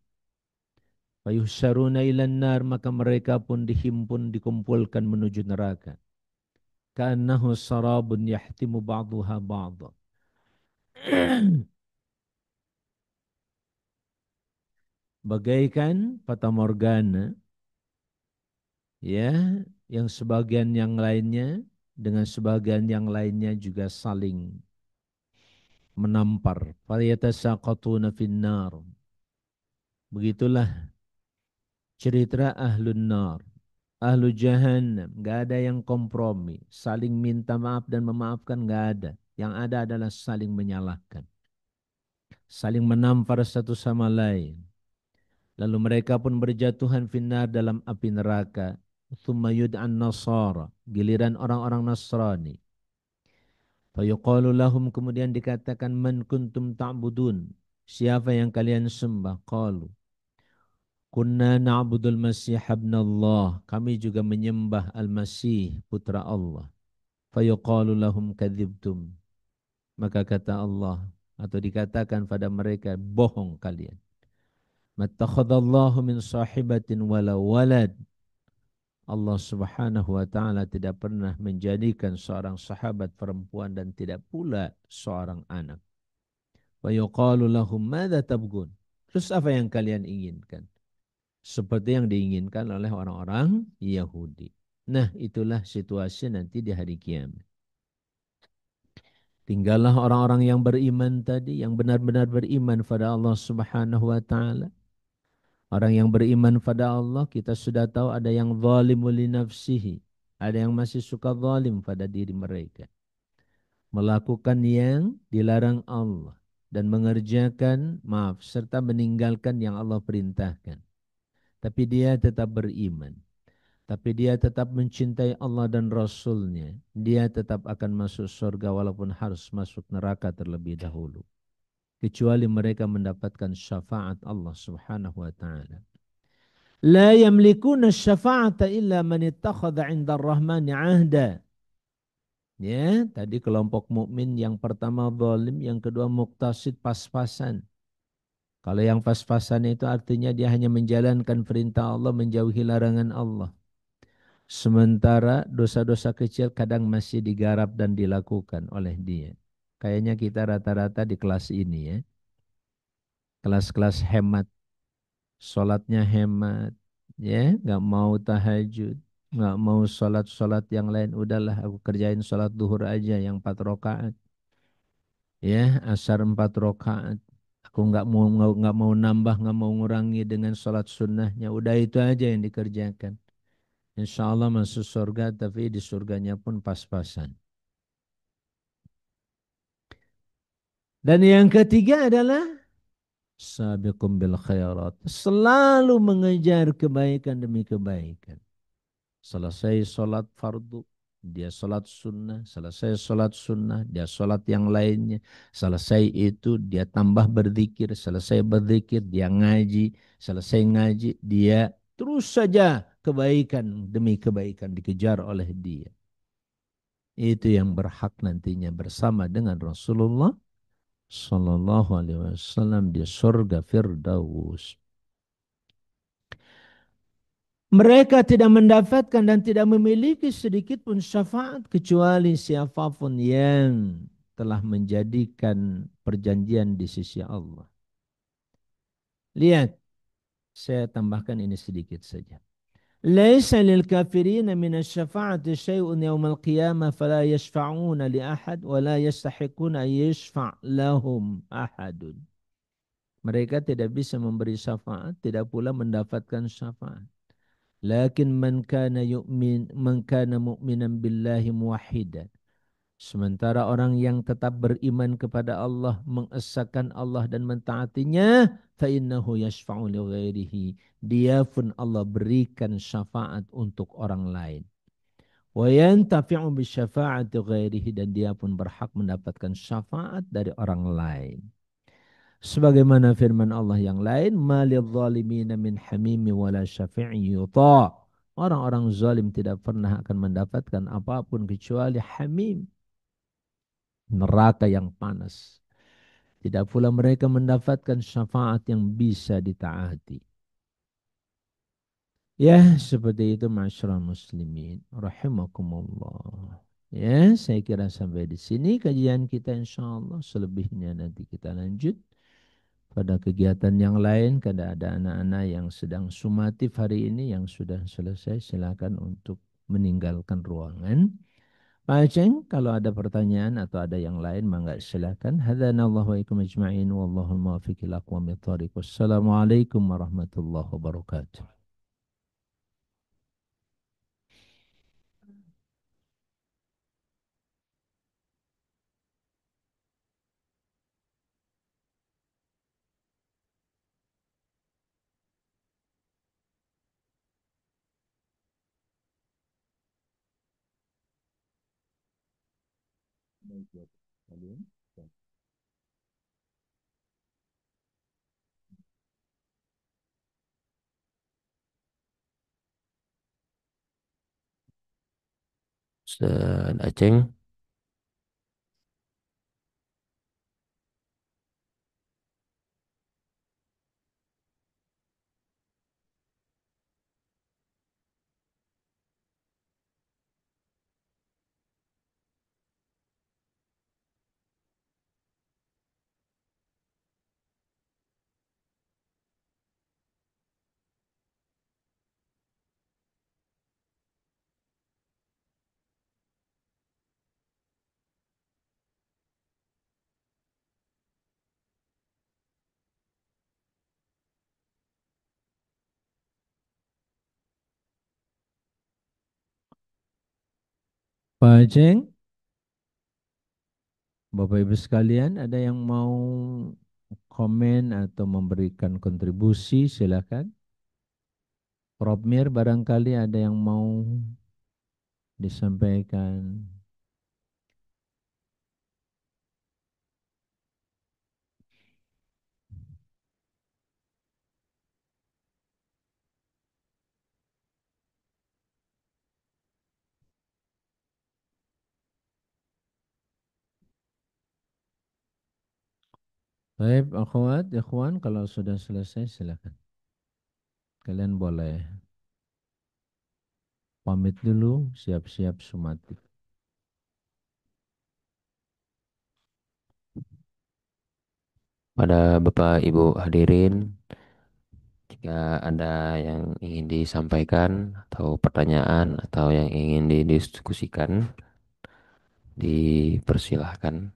Wa yusyaruna ilan nar, maka mereka pun dihimpun, dikumpulkan menuju neraka. Ka'annahu sarabun yahtimu ba'duha ba'dha. Bagaikan fata morgana, ya, yang sebagian yang lainnya dengan sebagian yang lainnya juga saling menampar. Fayatasaqatuna finnar. Begitulah cerita ahlun nar. Ahlu jahannam, gak ada yang kompromi. Saling minta maaf dan memaafkan gak ada. Yang ada adalah saling menyalahkan. Saling menampar satu sama lain. Lalu mereka pun berjatuhan finnar dalam api neraka. Thumma yud'an nasara. Giliran orang-orang Nasrani. Fayuqalu lahum, kemudian dikatakan, man kuntum ta'budun. Siapa yang kalian sembah? Qalu. Kunna na'budul masih ibnallah. Kami juga menyembah al-masih putra Allah. Fayuqalu lahum kadzibtum. Maka kata Allah, atau dikatakan pada mereka, bohong kalian. Mattakhadallahu min sahibatin wala walad. Allah subhanahu wa ta'ala tidak pernah menjadikan seorang sahabat perempuan dan tidak pula seorang anak. Wa yuqalu lahum madza tabgun. Terus apa yang kalian inginkan? Seperti yang diinginkan oleh orang-orang Yahudi. Nah, itulah situasi nanti di hari kiamat. Tinggallah orang-orang yang beriman tadi, yang benar-benar beriman pada Allah subhanahu wa ta'ala. Orang yang beriman pada Allah, kita sudah tahu ada yang zalimul li nafsihi. Ada yang masih suka zalim pada diri mereka. Melakukan yang dilarang Allah. Dan mengerjakan, serta meninggalkan yang Allah perintahkan. Tapi dia tetap beriman. Tapi dia tetap mencintai Allah dan Rasulnya. Dia tetap akan masuk surga walaupun harus masuk neraka terlebih dahulu. Kecuali mereka mendapatkan syafaat Allah subhanahu wa ta'ala. La yamlikuna syafa'ata illa man ittakhadha 'inda ar-rahmani 'ahda. Ya, tadi kelompok mukmin yang pertama zalim, yang kedua muqtasid, pas-pasan. Kalau yang pas-pasan itu artinya dia hanya menjalankan perintah Allah, menjauhi larangan Allah. Sementara dosa-dosa kecil kadang masih digarap dan dilakukan oleh dia. Kayaknya kita rata-rata di kelas ini ya. Kelas-kelas hemat, sholatnya hemat, ya, nggak mau tahajud, nggak mau sholat-sholat yang lain. Udahlah, aku kerjain sholat duhur aja yang 4 rakaat, ya, asar 4 rakaat. Aku nggak mau nambah, nggak mau ngurangi dengan sholat sunnahnya. Udah itu aja yang dikerjakan. Insya Allah masuk surga, tapi di surganya pun pas-pasan. Dan yang ketiga adalah sabiqum bil khairat. Selalu mengejar kebaikan demi kebaikan. Selesai sholat fardu, dia sholat sunnah. Selesai sholat sunnah, dia sholat yang lainnya. Selesai itu, dia tambah berzikir. Selesai berzikir, dia ngaji. Selesai ngaji, dia terus saja kebaikan demi kebaikan dikejar oleh dia. Itu yang berhak nantinya bersama dengan Rasulullah Sallallahu Alaihi Wasallam di surga Firdaus. Mereka tidak mendapatkan dan tidak memiliki sedikit pun syafaat kecuali siapapun yang telah menjadikan perjanjian di sisi Allah. Lihat, saya tambahkan ini sedikit saja. Laisa lil kafirin min asy-syafa'ati syai'un yaumal qiyamah fala yashfa'una li ahad wa la yastahiquna an yashfa' lahum ahadun. Mereka tidak bisa memberi syafaat, tidak pula mendapatkan syafaat. Lakin man kana mu'minan billahi muwahhidan Sementara orang yang tetap beriman kepada Allah, mengesahkan Allah dan mentaatinya, fa innahu yashfa'u li ghairihi. Dia pun Allah berikan syafaat untuk orang lain. Wa yantafi'u bi syafa'ati ghairihi, dan dia pun berhak mendapatkan syafaat dari orang lain. Sebagaimana firman Allah yang lain, malil zalimina min hamimi wala syafi'i yuta'. Orang-orang zalim tidak pernah akan mendapatkan apapun kecuali hamim, neraka yang panas. Tidak pula mereka mendapatkan syafaat yang bisa ditaati. Ya, seperti itu masyarakat muslimin. Rahimakumullah. Ya, saya kira sampai di sini kajian kita insya Allah. Selebihnya nanti kita lanjut pada kegiatan yang lain. Kada ada anak-anak yang sedang sumatif hari ini yang sudah selesai. Silakan untuk meninggalkan ruangan. Pak Aceng, kalau ada pertanyaan atau ada yang lain, mangga silakan. Hadanallahu wa ikum ajma'in. Wallahul muwaffiq ila aqwamit thoriq. Wassalamualaikum warahmatullahi wabarakatuh. Ustaz Aceng, Pak Aceng, Bapak Ibu sekalian, ada yang mau komen atau memberikan kontribusi, silakan. Prof Mir, barangkali ada yang mau disampaikan. Baik, akhwat, ikhwan, kalau sudah selesai silakan. Kalian boleh pamit dulu, siap-siap sumatif. pada Bapak Ibu hadirin, jika ada yang ingin disampaikan atau pertanyaan atau yang ingin didiskusikan, dipersilahkan.